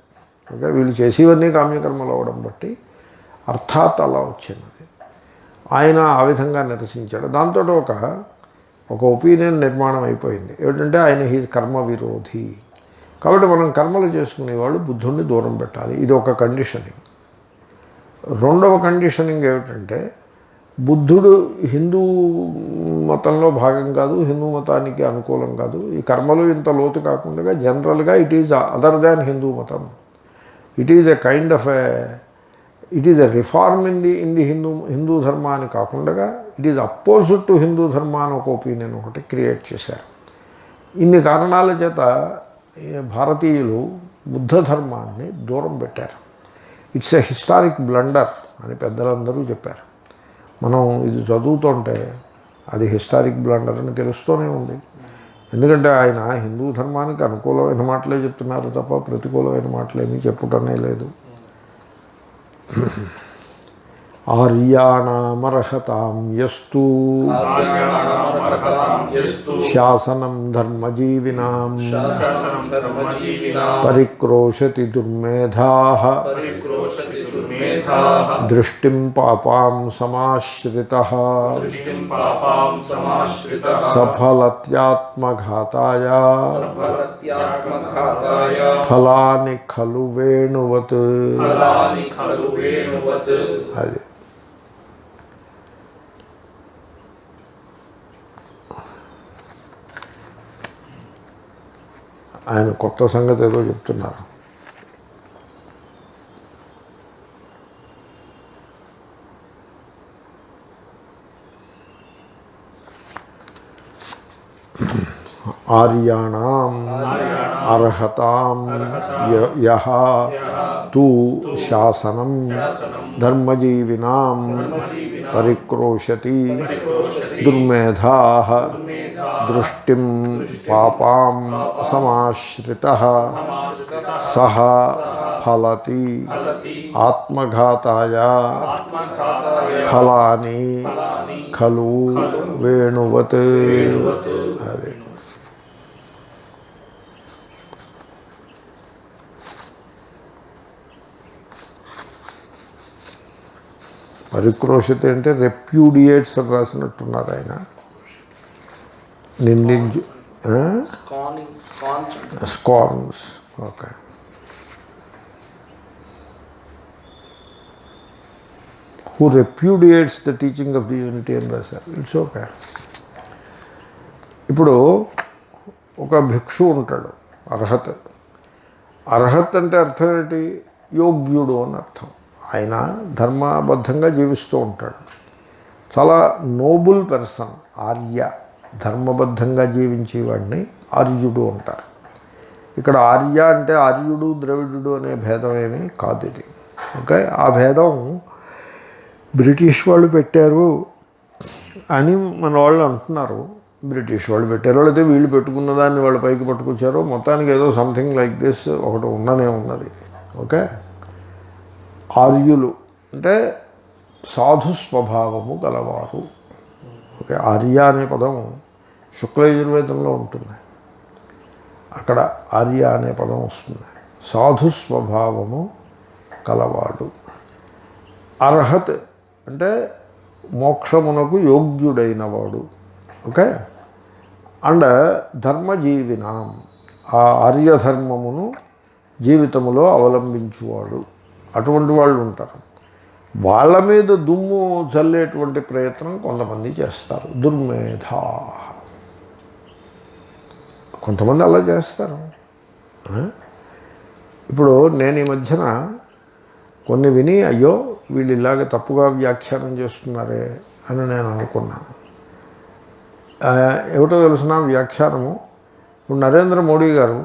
ఇంకా వీళ్ళు చేసేవన్నీ కామ్యకర్మలు అవ్వడం బట్టి అర్థాత్ అలా వచ్చినది. ఆయన ఆ విధంగా నిరసించాడు. దాంతో ఒక ఒపీనియన్ నిర్మాణం అయిపోయింది. ఏమిటంటే ఆయన కర్మ విరోధి. కాబట్టి మనం కర్మలు చేసుకునేవాళ్ళు బుద్ధుడిని దూరం పెట్టాలి. ఇది ఒక కండిషనింగ్. రెండవ కండిషనింగ్ ఏమిటంటే బుద్ధుడు హిందూ మతంలో భాగం కాదు, హిందూ మతానికి అనుకూలం కాదు. ఈ కర్మలు ఇంత లోతు కాకుండా జనరల్గా it is other than Hindu మతం. It is a kind of it is a reform in the Hindu ధర్మాన్ని కాకుండా it is opposite to Hindu dharma అని ఒక ఒపీనియన్ ఒకటి క్రియేట్ చేశారు. ఇన్ని కారణాల చేత భారతీయులు బుద్ధ ధర్మాన్ని దూరం పెట్టారు. ఇట్స్ ఎ హిస్టారిక్ బ్లండర్ అని పెద్దలందరూ చెప్పారు. మనం ఇది చదువుతుంటే అది హిస్టారిక్ బ్లండర్ అని తెలుస్తూనే ఉంది. ఎందుకంటే ఆయన హిందూ ధర్మానికి అనుకూలమైన మాటలే చెప్తున్నారు తప్ప ప్రతికూలమైన మాటలు ఏమీ చెప్పుటనే లేదు. ఆర్యాణామర్హతాం యస్తు శాసనం ధర్మజీవినాం పరిక్రోశతి దుర్మేధాః దృష్టిం పాపాం సమాశ్రితః సఫలత్యాత్మఘాతాయ ఫలాని ఖలు వేణువత్. అది ఆయన కొత్త సంగతి ఏదో చెప్తున్నారు. ఆర్యాణాం అర్హతాం యః తు శాసనం ధర్మజీవినాం పరిక్రోశతి దుర్మేధాః దృష్టిం పాపాం సమాశ్రితః సహ ఫలతి ఆత్మఘాతాయ ఫలాని ఖలు వేణువత్. అదే పరిక్రోషిత అంటే రెప్యూడియేట్స్ అని రాసినట్టున్నారు ఆయన. నిందించు scorns. Okay. Who repudiates the teaching of the unity అని రాశారు. It's okay. ఇప్పుడు ఒక భిక్షు ఉంటాడు, అర్హత్. అర్హత్ అంటే అర్థం ఏంటి? యోగ్యుడు అని అర్థం. ఆయన ధర్మబద్ధంగా జీవిస్తూ ఉంటాడు. చాలా నోబుల్ పర్సన్. ఆర్య, ధర్మబద్ధంగా జీవించేవాడిని ఆర్యుడు అంటారు. ఇక్కడ ఆర్య అంటే ఆర్యుడు ద్రవిడుడు అనే భేదం ఏమీ కాదు. ఇది ఓకే, ఆ భేదం బ్రిటిష్ వాళ్ళు పెట్టారు అని మన వాళ్ళు అంటున్నారు. బ్రిటిష్ వాళ్ళు పెట్టారో లేకపోతే వీళ్ళు పెట్టుకున్న దాన్ని వాళ్ళు పైకి పట్టుకొచ్చారో, మొత్తానికి ఏదో సంథింగ్ లైక్ దిస్ ఒకటి ఉండనే ఉన్నది. ఓకే, ఆర్యులు అంటే సాధు స్వభావము గలవారు. ఓకే, ఆర్య అనే పదం శుక్లయజుర్వేదంలో ఉంటుంది, అక్కడ ఆర్య అనే పదం వస్తుంది. సాధు స్వభావము కలవాడు. అర్హత్ అంటే మోక్షమునకు యోగ్యుడైనవాడు. ఓకే, అండ్ ధర్మజీవినాం, ఆ ఆర్యధర్మమును జీవితములో అవలంబించువాడు. అటువంటి వాళ్ళు ఉంటారు. వాళ్ళ మీద దుమ్ము చల్లేటువంటి ప్రయత్నం కొంతమంది చేస్తారు. దుర్మేధా, కొంతమంది అలా చేస్తారు. ఇప్పుడు నేను ఈ మధ్యన కొన్ని విని, అయ్యో వీళ్ళు ఇలాగ తప్పుగా వ్యాఖ్యానం చేస్తున్నారే అని నేను అనుకున్నాను. ఏమిటో తెలిసిన వ్యాఖ్యానము, ఇప్పుడు నరేంద్ర మోడీ గారు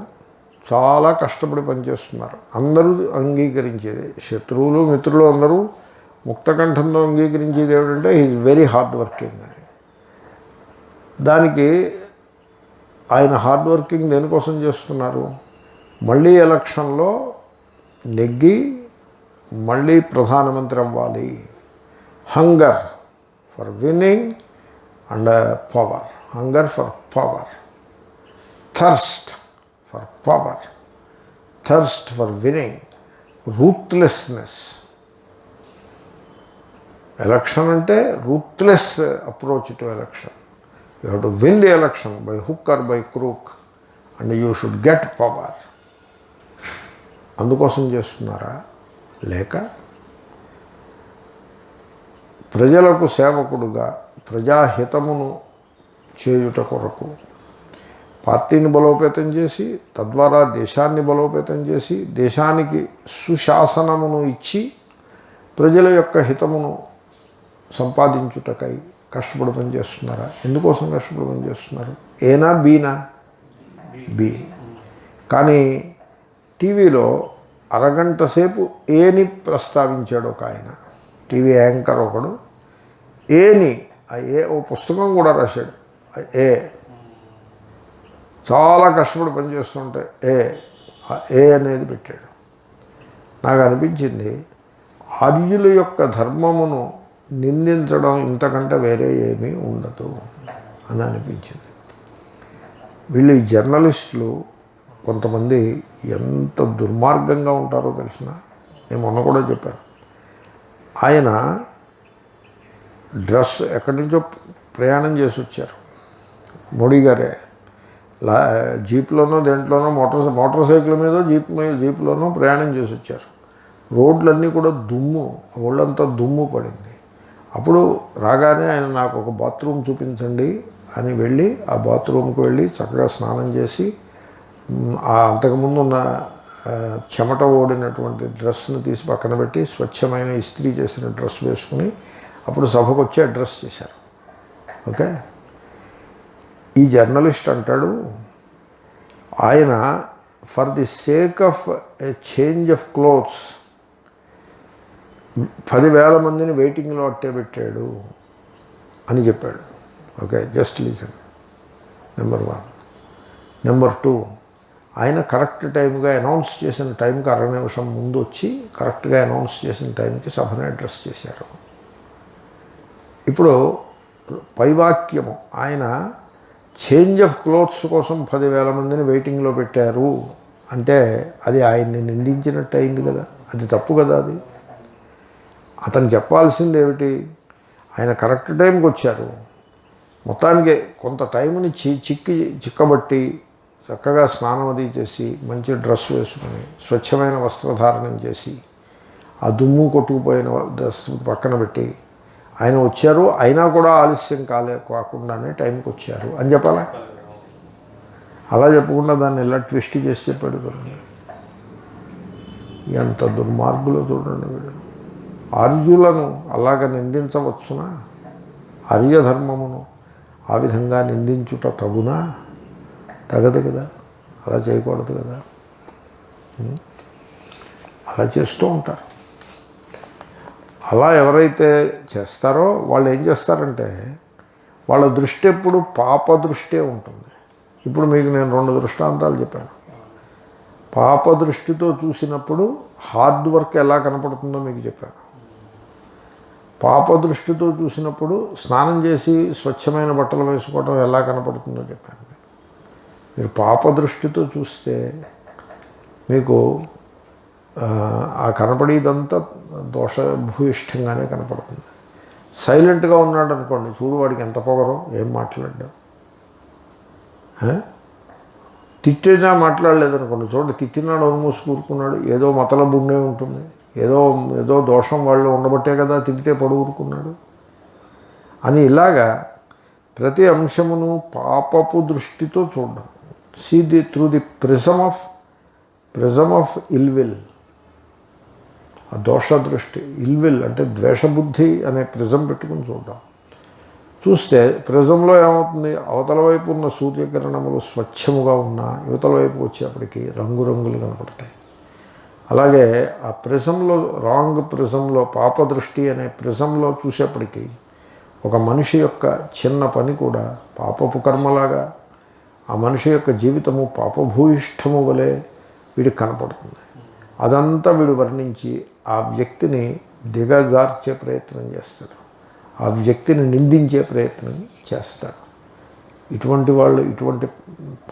చాలా కష్టపడి పనిచేస్తున్నారు. అందరూ అంగీకరించేది, శత్రువులు మిత్రులు అందరూ ముక్తకంఠంతో అంగీకరించేది ఏమిటంటే ఈజ్ వెరీ హార్డ్ వర్కింగ్ అని. దానికి ఆయన హార్డ్ వర్కింగ్ దేనికోసం చేస్తున్నారు? మళ్ళీ ఎలక్షన్లో నెగ్గి మళ్ళీ ప్రధానమంత్రి అవ్వాలి. Hunger for winning and power, hunger for power, thirst for power, thirst for winning, ruthlessness. Election అంటే ruthless approach to election. You have to win the election by hook or by crook and you should get power. అందుకోసం చేస్తున్నారా? లేక ప్రజలకు సేవకుడుగా ప్రజాహితమును చేయుట కొరకు పార్టీని బలోపేతం చేసి, తద్వారా దేశాన్ని బలోపేతం చేసి, దేశానికి సుశాసనమును ఇచ్చి, ప్రజల యొక్క హితమును సంపాదించుటకై కష్టపడి పనిచేస్తున్నారా? ఎందుకోసం కష్టపడి పనిచేస్తున్నారు? ఏనా బీనా? బి. కానీ టీవీలో అరగంట సేపు ఏని ప్రస్తావించాడు ఒక ఆయన, టీవీ యాంకర్ ఒకడు. ఏని, ఆ ఏ ఓ పుస్తకం కూడా రాశాడు. ఏ చాలా కష్టపడి పనిచేస్తుంటే ఏ అనేది పెట్టాడు. నాకు అనిపించింది, ఆర్యుల యొక్క ధర్మమును నిందించడం ఇంతకంటే వేరే ఏమీ ఉండదు అని అనిపించింది. వీళ్ళు ఈ జర్నలిస్టులు కొంతమంది ఎంత దుర్మార్గంగా ఉంటారో తెలిసిన. నేను మొన్న కూడా చెప్పాను, ఆయన డ్రెస్ ఎక్కడి నుంచో ప్రయాణం చేసి వచ్చారు. మోడీ గారే జీప్లోనో దేంట్లోనో మోటార్ సైకిల్ మీద జీప్లోనో ప్రయాణం చేసి వచ్చారు. రోడ్లన్నీ కూడా దుమ్ము, ఒళ్ళంతా దుమ్ము పడింది. అప్పుడు రాగానే ఆయన నాకు ఒక బాత్రూమ్ చూపించండి అని వెళ్ళి ఆ బాత్రూమ్కి వెళ్ళి చక్కగా స్నానం చేసి, ఆ అంతకుముందు ఉన్న చెమట ఓడినటువంటి డ్రెస్ను తీసి పక్కన పెట్టి స్వచ్ఛమైన ఇస్త్రీ చేసిన డ్రెస్ వేసుకుని అప్పుడు సభకు వచ్చి అడ్రస్ చేశారు. ఓకే, ఈ జర్నలిస్ట్ అంటాడు, ఆయన for the sake of A change of clothes 10,000 మందిని వెయిటింగ్లో అట్టే పెట్టాడు అని చెప్పాడు. Okay, just listen. Number 1. Number 2, ఆయన కరెక్ట్ టైంగా అనౌన్స్ చేసిన టైంకి 60 నిమిషం ముందు వచ్చి కరెక్ట్గా అనౌన్స్ చేసిన టైంకి సభను అడ్రస్ చేశారు. ఇప్పుడు పైవాక్యము, ఆయన చేంజ్ ఆఫ్ క్లోత్స్ కోసం 10,000 మందిని వెయిటింగ్లో పెట్టారు అంటే అది ఆయన్ని నిందించినట్టు అయింది కదా, అది తప్పు కదా. అది అతను చెప్పాల్సింది ఏమిటి? ఆయన కరెక్ట్ టైంకి వచ్చారు, మొత్తానికి కొంత టైంని చిక్కబట్టి చక్కగా స్నానం అది చేసి మంచి డ్రెస్ వేసుకుని స్వచ్ఛమైన వస్త్రధారణం చేసి ఆ దుమ్ము కొట్టుకుపోయిన డ్రెస్ పక్కన పెట్టి ఆయన వచ్చారు. అయినా కూడా ఆలస్యం కాకుండానే టైంకి వచ్చారు అని చెప్పాలా? అలా చెప్పకుండా దాన్ని ఇలా ట్విస్ట్ చేసి చెప్పాడు. ఎంత దుర్మార్గులో చూడండి వీళ్ళు. ఆర్యులను అలాగ నిందించవచ్చునా? ఆర్యధర్మమును ఆ విధంగా నిందించుట తగునా? తగదు కదా, అలా చేయకూడదు కదా. అలా చేస్తూ ఉంటారు. అలా ఎవరైతే చేస్తారో వాళ్ళు ఏం చేస్తారంటే వాళ్ళ దృష్టి ఎప్పుడు పాప దృష్టే ఉంటుంది. ఇప్పుడు మీకు నేను 2 దృష్టాంతాలు చెప్పాను. పాప దృష్టితో చూసినప్పుడు హార్డ్ వర్క్ ఎలా కనపడుతుందో మీకు చెప్పాను. పాప దృష్టితో చూసినప్పుడు స్నానం చేసి స్వచ్ఛమైన బట్టలు వేసుకోవడం ఎలా కనపడుతుందో చెప్పాను. మీరు పాప దృష్టితో చూస్తే మీకు ఆ కనపడేదంతా దోషభూయిష్టంగానే కనపడుతుంది. సైలెంట్గా ఉన్నాడు అనుకోండి, చూడు వాడికి ఎంత పొగరో, ఏం మాట్లాడ్డా. తిట్టినా మాట్లాడలేదనుకోండి, చూడండి తిట్టినాడు మూసి కూరుకున్నాడు, ఏదో మతలబు ఉండే ఉంటుంది, ఏదో దోషం వాళ్ళు ఉండబట్టే కదా తిట్టితే పడుకున్నాడు అని. ఇలాగా ప్రతి అంశమును పాపపు దృష్టితో చూడడం. See through the prism of ill will. ఆ దోష దృష్టి, ఇల్విల్ అంటే ద్వేషబుద్ధి అనే ప్రిజం పెట్టుకుని చూడడం. చూస్తే ప్రిజంలో ఏమవుతుంది, అవతల వైపు ఉన్న సూర్యకిరణములు స్వచ్ఛముగా ఉన్నా యువతల వైపు వచ్చేప్పటికీ రంగురంగులు కనపడతాయి. అలాగే ఆ ప్రిజంలో, రాంగ్ ప్రిజంలో, పాప దృష్టి అనే ప్రిజంలో చూసేప్పటికీ ఒక మనిషి యొక్క చిన్న పని కూడా పాపపు కర్మలాగా, ఆ మనిషి యొక్క జీవితము పాపభూయిష్టము వలె వీడికి కనపడుతుంది. అదంతా వీడు వర్ణించి ఆ వ్యక్తిని దిగజార్చే ప్రయత్నం చేస్తాడు, ఆ వ్యక్తిని నిందించే ప్రయత్నం చేస్తాడు. ఇటువంటి వాళ్ళు, ఇటువంటి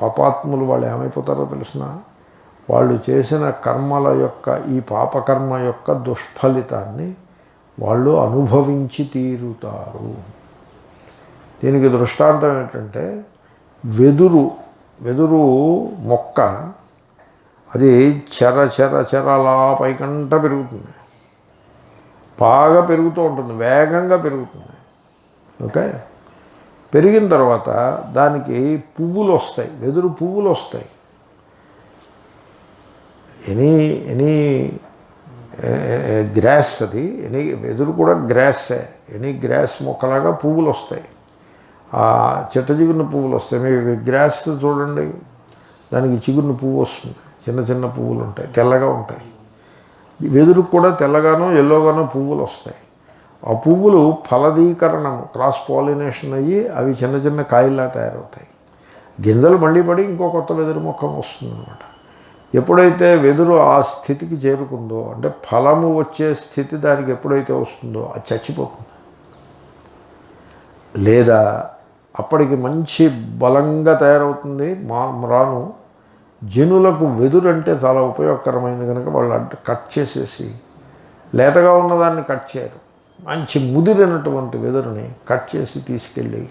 పాపాత్ములు వాళ్ళు ఏమైపోతారో తెలిసిన, వాళ్ళు చేసిన కర్మల యొక్క, ఈ పాపకర్మ యొక్క దుష్ఫలితాన్ని వాళ్ళు అనుభవించి తీరుతారు. దీనికి దృష్టాంతం ఏంటంటే, వెదురు మొక్క అది చెరలా పైకంట పెరుగుతుంది, బాగా పెరుగుతూ ఉంటుంది, వేగంగా పెరుగుతుంది. ఓకే, పెరిగిన తర్వాత దానికి పువ్వులు వస్తాయి, వెదురు పువ్వులు వస్తాయి. ఎనీ గ్రాస్, అది వెదురు కూడా గ్రాసే, ఎనీ గ్రాస్ మొక్కలాగా పువ్వులు వస్తాయి, ఆ చెట్ట చిగురిన పువ్వులు వస్తాయి. మీకు గ్రాస్ చూడండి, దానికి చిగురిన పువ్వు వస్తుంది, చిన్న చిన్న పువ్వులు ఉంటాయి, తెల్లగా ఉంటాయి. వెదురు కూడా తెల్లగానో ఎల్లోగానో పువ్వులు వస్తాయి. ఆ పువ్వులు ఫలదీకరణము, క్రాస్ పాలినేషన్ అయ్యి అవి చిన్న చిన్న కాయల్లా తయారవుతాయి. గింజలు మళ్ళీ పడి ఇంకో కొత్త వెదురు మొక్క వస్తుందన్నమాట. ఎప్పుడైతే వెదురు ఆ స్థితికి చేరుకుందో, అంటే ఫలము వచ్చే స్థితి దానికి ఎప్పుడైతే వస్తుందో అది చచ్చిపోతుంది. లేదా అప్పటికి మంచి బలంగా తయారవుతుంది. రాను జనులకు వెదురు అంటే చాలా ఉపయోగకరమైనది కనుక వాళ్ళు కట్ చేసేసి, లేతగా ఉన్నదాన్ని కట్ చేయరు, మంచి ముదిరినటువంటి వెదురుని కట్ చేసి తీసుకెళ్ళి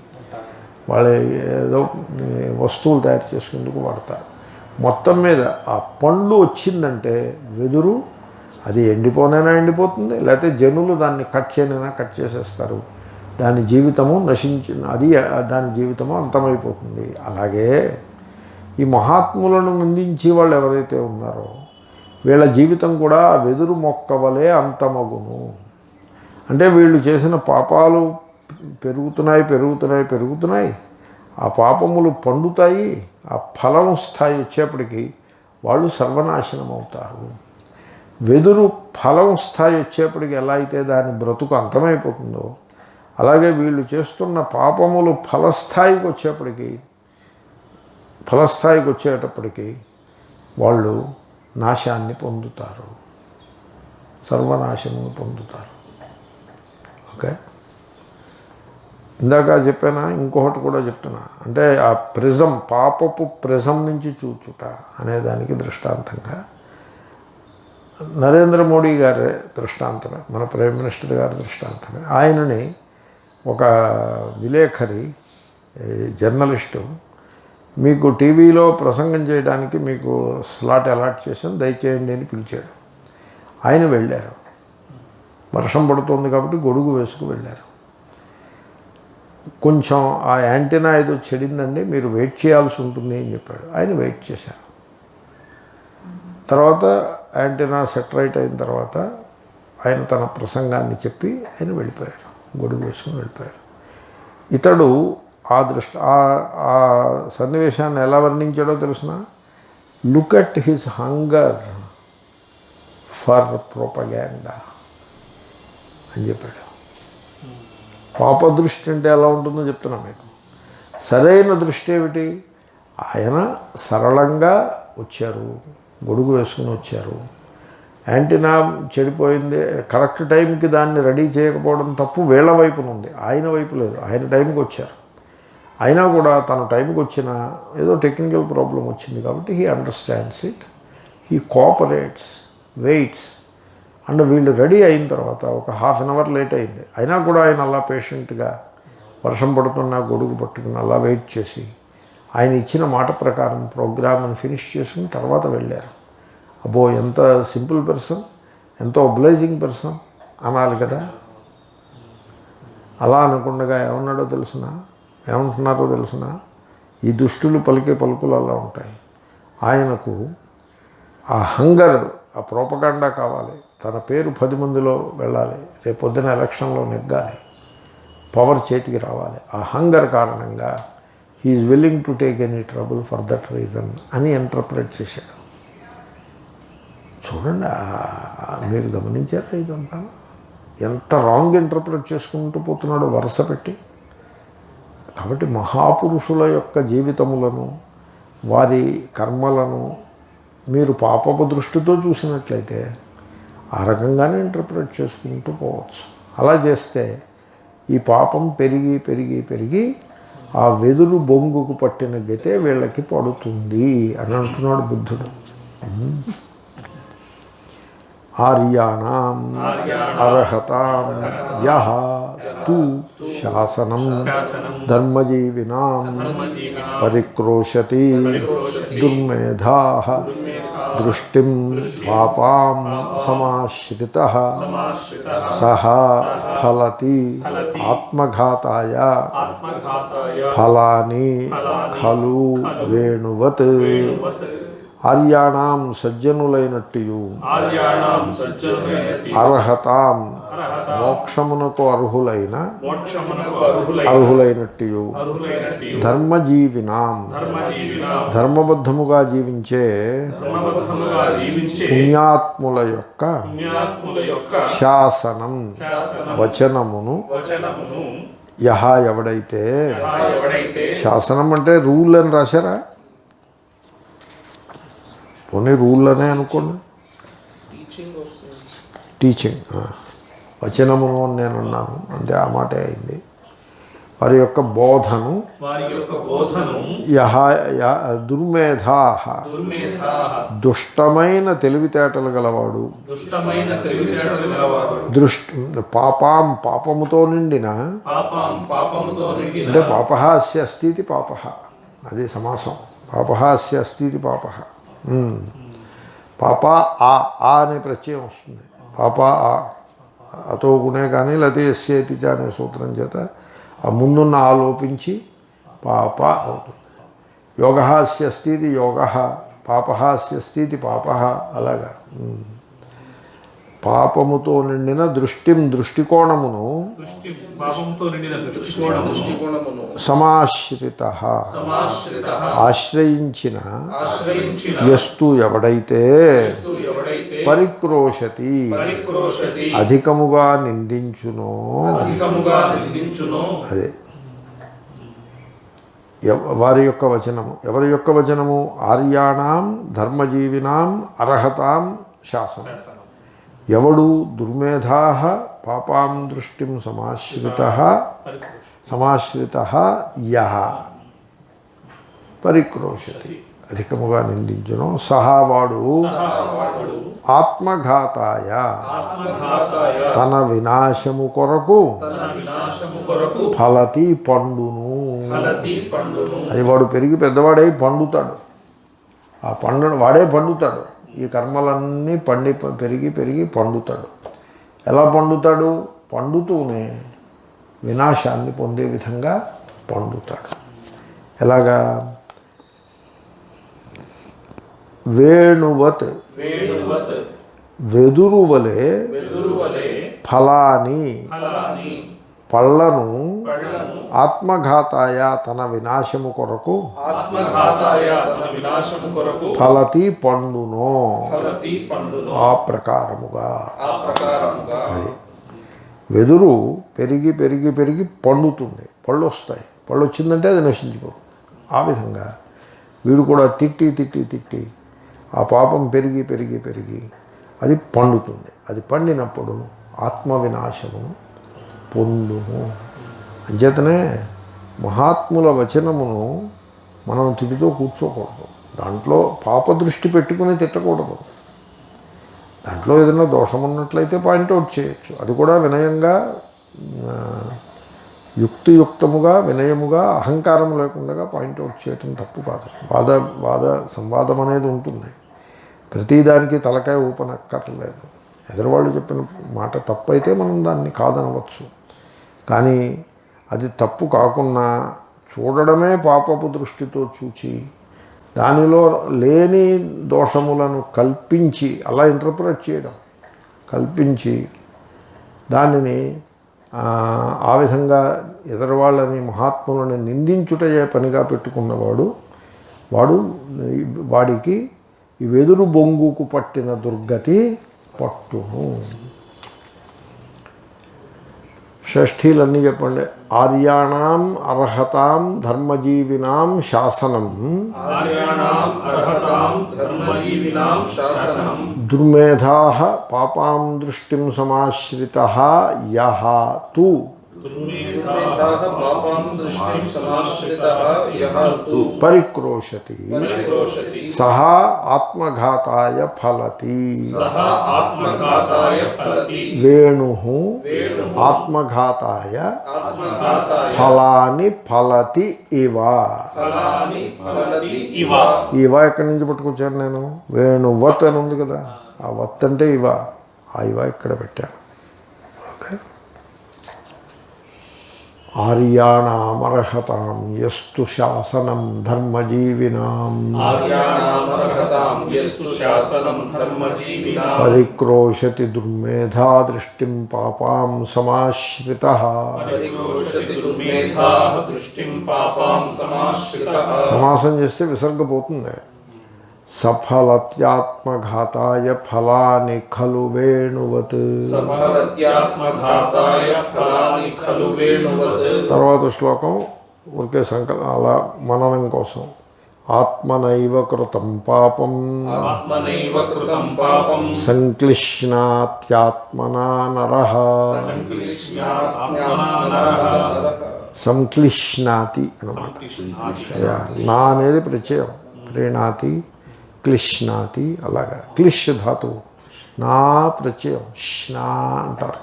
వాళ్ళు ఏదో వస్తువులు తయారు చేసుకుందుకు వాడతారు. మొత్తం మీద ఆ పండు వచ్చిందంటే వెదురు అది ఎండిపోనైనా ఎండిపోతుంది, లేకపోతే జనులు దాన్ని కట్ చేయనైనా కట్ చేసేస్తారు. దాని జీవితము దాని జీవితము అంతమైపోతుంది. అలాగే ఈ మహాత్ములను నిందించి వాళ్ళు ఎవరైతే ఉన్నారో వీళ్ళ జీవితం కూడా వెదురు మొక్క వలె అంతమగును. అంటే వీళ్ళు చేసిన పాపాలు పెరుగుతున్నాయి, ఆ పాపములు పండుతాయి, ఆ ఫలం స్థాయి వచ్చేప్పటికీ వాళ్ళు సర్వనాశనం అవుతారు. వెదురు ఫలం స్థాయి వచ్చేప్పటికి ఎలా అయితే దాని బ్రతుకు అంతమైపోతుందో, అలాగే వీళ్ళు చేస్తున్న పాపములు ఫలస్థాయికి వచ్చేటప్పటికి వాళ్ళు నాశాన్ని పొందుతారు, సర్వనాశనము పొందుతారు. ఓకే, ఇందాక చెప్పానా, ఇంకొకటి కూడా చెప్తున్నా. అంటే ఆ ప్రిజం, పాపపు ప్రిజం నుంచి చూచుట అనేదానికి దృష్టాంతంగా నరేంద్ర మోడీ గారి దృష్టాంతమే, మన ప్రైమ్ మినిస్టర్ గారి దృష్టాంతమే. ఆయనని ఒక విలేఖరి, జర్నలిస్టు, మీకు టీవీలో ప్రసంగం చేయడానికి మీకు స్లాట్ అలాట్ చేసాను, దయచేయండి అని పిలిచాడు. ఆయన వెళ్ళారు. వర్షం పడుతుంది కాబట్టి గొడుగు వేసుకు వెళ్ళారు. కొంచెం ఆ యాంటీనా ఏదో చెడిందండి, మీరు వెయిట్ చేయాల్సి ఉంటుంది అని చెప్పాడు. ఆయన వెయిట్ చేశారు. తర్వాత యాంటీనా సెటరైట్ అయిన తర్వాత ఆయన తన ప్రసంగాన్ని చెప్పి ఆయన వెళ్ళిపోయారు, గొడుగు వేసుకుని వెళ్ళిపోయారు. ఇతడు ఆ సన్నివేశాన్ని ఎలా వర్ణించాడో తెలుసిన, look at his hunger for propaganda. అని చెప్పాడు. పాపదృష్టి అంటే ఎలా ఉంటుందో చెప్తున్నా మీకు. సరైన దృష్టి ఏమిటి? ఆయన సరళంగా వచ్చారు, గొడుగు వేసుకుని వచ్చారు. యాంటీనా చెడిపోయింది, కరెక్ట్ టైంకి దాన్ని రెడీ చేయకపోవడం తప్పు వీళ్ళ వైపున ఉంది, ఆయన వైపు లేదు. ఆయన టైంకి వచ్చారు. అయినా కూడా తను టైంకి వచ్చిన ఏదో టెక్నికల్ ప్రాబ్లం వచ్చింది కాబట్టి he understands it, he cooperates, weights. And వీళ్ళు రెడీ అయిన తర్వాత ఒక హాఫ్ అన్ అవర్ లేట్ అయింది, అయినా కూడా ఆయన అలా పేషెంట్గా వర్షం పడుతున్నా గొడుగు పట్టుకుని అలా వెయిట్ చేసి ఆయన ఇచ్చిన మాట ప్రకారం ప్రోగ్రామ్ని ఫినిష్ చేసుకుని తర్వాత వెళ్ళారు. అబ్బో ఎంత సింపుల్ పర్సన్, ఎంత ఒబ్లైజింగ్ పర్సన్ అనాలి కదా. అలా అనుకుండగా ఏమన్నాడో తెలుసిన, ఏమంటున్నారో తెలుసిన, ఈ దుష్టులు పలికే పలుకులు అలా ఉంటాయి. ఆయనకు ఆ హంగర్, ఆ ప్రోపగాండా కావాలి, తన పేరు 10 మందిలో వెళ్ళాలి, రేపు పొద్దున ఎలక్షన్లో నెగ్గాలి, పవర్ చేతికి రావాలి. ఆ హంగర్ కారణంగా he is willing to take any trouble for that reason అని ఇంటర్ప్రెట్ చేశాడు. చూడండి, మీరు గమనించారా ఇదంతా? ఎంత రాంగ్ ఇంటర్ప్రెట్ చేసుకుంటూ పోతున్నాడో వరుస పెట్టి. కాబట్టి మహాపురుషుల యొక్క జీవితములను, వారి కర్మలను మీరు పాపపు దృష్టితో చూసినట్లయితే ఆ రకంగానే ఇంటర్ప్రెట్ చేసుకుంటూ పోవచ్చు. అలా చేస్తే ఈ పాపం పెరిగి పెరిగి పెరిగి ఆ వెదురు బొంగుకు పట్టిన గతే వీళ్ళకి పడుతుంది అని అంటున్నాడు బుద్ధుడు. ఆర్యాణం అర్హతాం యః తు శాసనం ధర్మజీవినాం పరిక్రోశతి దుర్మేధాః దృష్టిం పాపాం సమాశ్రితః సహ ఫలతి ఆత్మఘాతాయ ఫలాని ఖలు వేణువత్. ఆర్యాణం సజ్జనులైనట్టు, అర్హతాం మోక్షమునకు అర్హులైనట్టు, ధర్మజీవినాం ధర్మబద్ధముగా జీవించే పుణ్యాత్ముల యొక్క శాసనం వచనమును యహ ఎవడైతే, శాసనం అంటే రూల్ అని రాశారా? పోనీ రూల్ అనే అనుకోండి, టీచింగ్. వచనమును అని నేను అన్నాను అంటే ఆ మాటే అయింది. వారి యొక్క బోధను దుర్మేధాః దుష్టమైన తెలివితేటలు గలవాడు, పాపముతో నిండిన, అంటే పాపః అస్య అస్తి పాపః, అది సమాసం. పాపః అస్య అస్తి పాపః. పాప ఆ అనే ప్రత్యయం వస్తుంది. పాప అతో గుణే కానీ లేకపోతే ఎస్సేతి అనే సూత్రం చేత ఆ ముందున్న ఆలోపించి పాప అవుతుంది. యోగ అస్య అస్తి యోగ, పాప అస్య అస్తి పాప. అలాగా పాపముతో నిండిన దృష్టికోణమును సమాశ్రిత ఆశ్రయించిన యస్తు ఎవడైతే పరిక్రోశతి అధికముగా నిందించునో, అదే వారి యొక్క వచనము. ఎవరి యొక్క వచనము? ఆర్యాణం ధర్మజీవినాం అర్హతాం శాసనం. ఎవడు దుర్మేధాః పాపాం దృష్టిం సమాశ్రితః యః పరిక్రోశతి అధికముగా నిందించును, సహా వాడు ఆత్మఘాతాయ తన వినాశము కొరకు ఫలతి పండును. అది వాడు పెరిగి పెద్దవాడై పండుతాడు. ఆ వాడే పండుతాడు. ఈ కర్మలన్నీ పెరిగి పెరిగి పండుతాడు. ఎలా పండుతాడు? పండుతూనే వినాశాన్ని పొందే విధంగా పండుతాడు. ఎలాగా? వేణువత్ వెదురు వలె ఫలాని పళ్ళను ఆత్మఘాతాయ తన వినాశము కొరకు ఫలతి పండునో ఆ ప్రకారముగా. అది వెదురు పెరిగి పెరిగి పెరిగి పండుతుంది, పళ్ళు వస్తాయి, పళ్ళు వచ్చిందంటే అది నశించిపోతుంది. ఆ విధంగా వీడు కూడా తిట్టి తిట్టి తిట్టి ఆ పాపం పెరిగి పెరిగి పెరిగి అది పండుతుంది. అది పండినప్పుడు ఆత్మ వినాశమును పొందును. అంచేతనే మహాత్ముల వచనమును మనం తిట్టుతో కూర్చోకూడదు, దాంట్లో పాప దృష్టి పెట్టుకుని తిట్టకూడదు. దాంట్లో ఏదైనా దోషం ఉన్నట్లయితే పాయింట్అవుట్ చేయొచ్చు, అది కూడా వినయంగా యుక్తియుక్తముగా వినయముగా అహంకారం లేకుండా పాయింట్అవుట్ చేయటం తప్పు కాదు. వాద సంవాదం అనేది ఉంటుంది, ప్రతిదానికి తలకాయ ఊపనక్కర్లేదు. ఎదురువాళ్ళు చెప్పిన మాట తప్పు అయితే మనం దాన్ని కాదనవచ్చు, కానీ అది తప్పు కాకుండా చూడడమే పాపపు దృష్టితో చూచి దానిలో లేని దోషములను కల్పించి అలా ఇంటర్ప్రెట్ చేయడం, కల్పించి దానిని ఆ విధంగా ఎదురువాళ్ళని మహాత్ములని నిందించుటయే పనిగా పెట్టుకున్నవాడు వాడికి ఈ వెదురు బొంగుకు పట్టిన దుర్గతి పట్టును. షష్ఠీలన్నీ చెప్పండి. ఆర్యాణం అర్హతాం ధర్మజీవినాం శాసనం దుర్మేధాః పాపాం దృష్టిం సమాశ్రితః యః తు పరిక్రోశతి సహ ఆత్మఘాతాయ ఫలతి. వేణుః ఆత్మఘాతాయ ఫలాని ఫలతి ఇవ. ఇవ ఎక్కడి నుంచి పట్టుకొచ్చాను నేను? వేణువత్ అని ఉంది కదా, ఆ వత్ అంటే ఇవ, ఆ ఇవ ఇక్కడ పెట్టాను. ఓకే. ఆర్యాణామర్హతాం యస్తు శాసనం ధర్మజీవినాం పరిక్రోశతి దుర్మేధా దృష్టిం పాపాం సమాశ్రితః. సమాసం చేస్తే విసర్గ పోతుంది. సఫలత్యాత్మఘాతాయ ఫలాని ఖలు వేణువత్. తర్వాత శ్లోకం ఊరికే అలా మననం కోసం. ఆత్మనైవ కృతం పాపం సంక్లిష్ణాత్యాత్మనా నరః. సంక్లిష్ణాతి అన్నమాట. నా అనేది ప్రత్యయం, ప్రీణాతి క్లిష్ణాతి, అలాగా క్లిష్ ధాతువు, నా ప్రత్యయంష్నా అంటారు.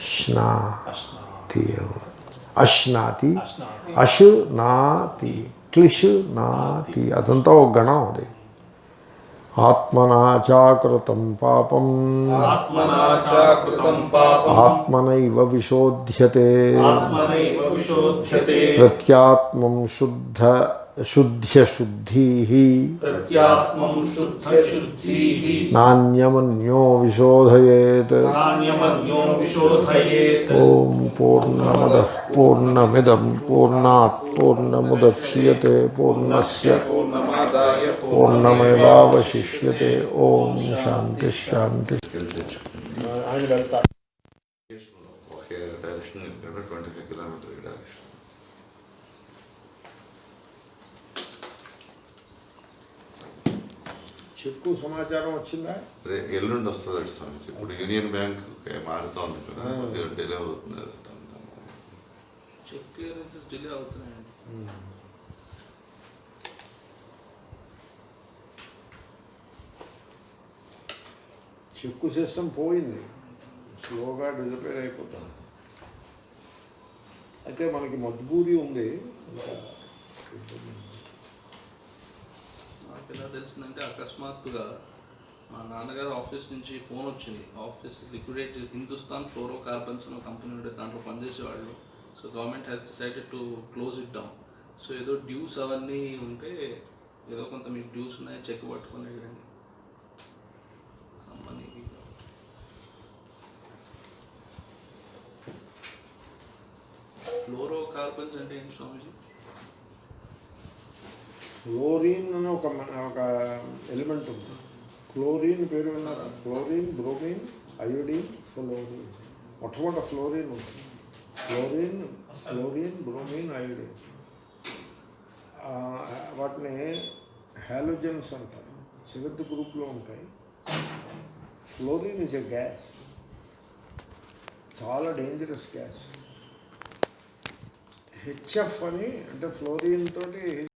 ష్నాతి అశ్నాతి, అష్ నాతి, క్లిష్ నాతి, అదంతా ఒక గణం. అది ఆత్మనాచాకృతం పాపం ఆత్మనైవ విశోధ్యతే. ప్రత్యాత్మం శుద్ధ్యశుద్ధీః నాణ్యమన్యో విశోధయేత్. ఓం పూర్ణమదః పూర్ణమిదం పూర్ణాత్ పూర్ణముదచ్యతే పూర్ణస్య పూర్ణమేవావశిష్యతే. ఓం శాంతి శాంతి. చెక్కు సమాచారం వచ్చిందా? ఎల్లుండి వస్తుంది స్వామి. ఇప్పుడు యూనియన్ బ్యాంక్ మారుతూ ఉంది కదా, డిలే అవుతుంది. చెక్ క్లియరెన్సెస్ డిలే అవుతున్నాయండి. చెక్కు సిస్టమ్ పోయింది, స్లోగా డిజపేర్ అయిపోతుంది. అయితే మనకి మజ్బూరీ ఉంది. నాకు ఎలా తెలిసిందంటే అకస్మాత్తుగా మా నాన్నగారు ఆఫీస్ నుంచి ఫోన్ వచ్చింది. Office liquidate Hindustan fluoro carbons అనే కంపెనీ ఉండే, దాంట్లో పనిచేసేవాళ్ళు. So government has decided to close it down. సో ఏదో డ్యూస్ అవన్నీ ఉంటే, ఏదో కొంత మీకు డ్యూస్ ఉన్నాయి చెక్ పట్టుకొని వెళ్ళండి. సమ్మని ఫ్లోరో కార్బన్స్ అంటే ఏంటి స్వామిజీ? ఫ్లోరిన్ అని ఒక ఎలిమెంట్ ఉంది. క్లోరిన్ పేరు విన్నారా? Chlorine, bromine, iodine, fluorine. మొట్టమొదటి ఫ్లోరిన్ ఉంటుంది. ఫ్లోరిన్ బ్రోమిన్ అయోడిన్, వాటిని హాలోజన్స్ అంటారు. సెవెంత్ గ్రూప్లో ఉంటాయి. ఫ్లోరిన్ ఈజ్ ఎ గ్యాస్, చాలా డేంజరస్ గ్యాస్. హెచ్ఎఫ్ అని అంటే ఫ్లోరిన్ తోటి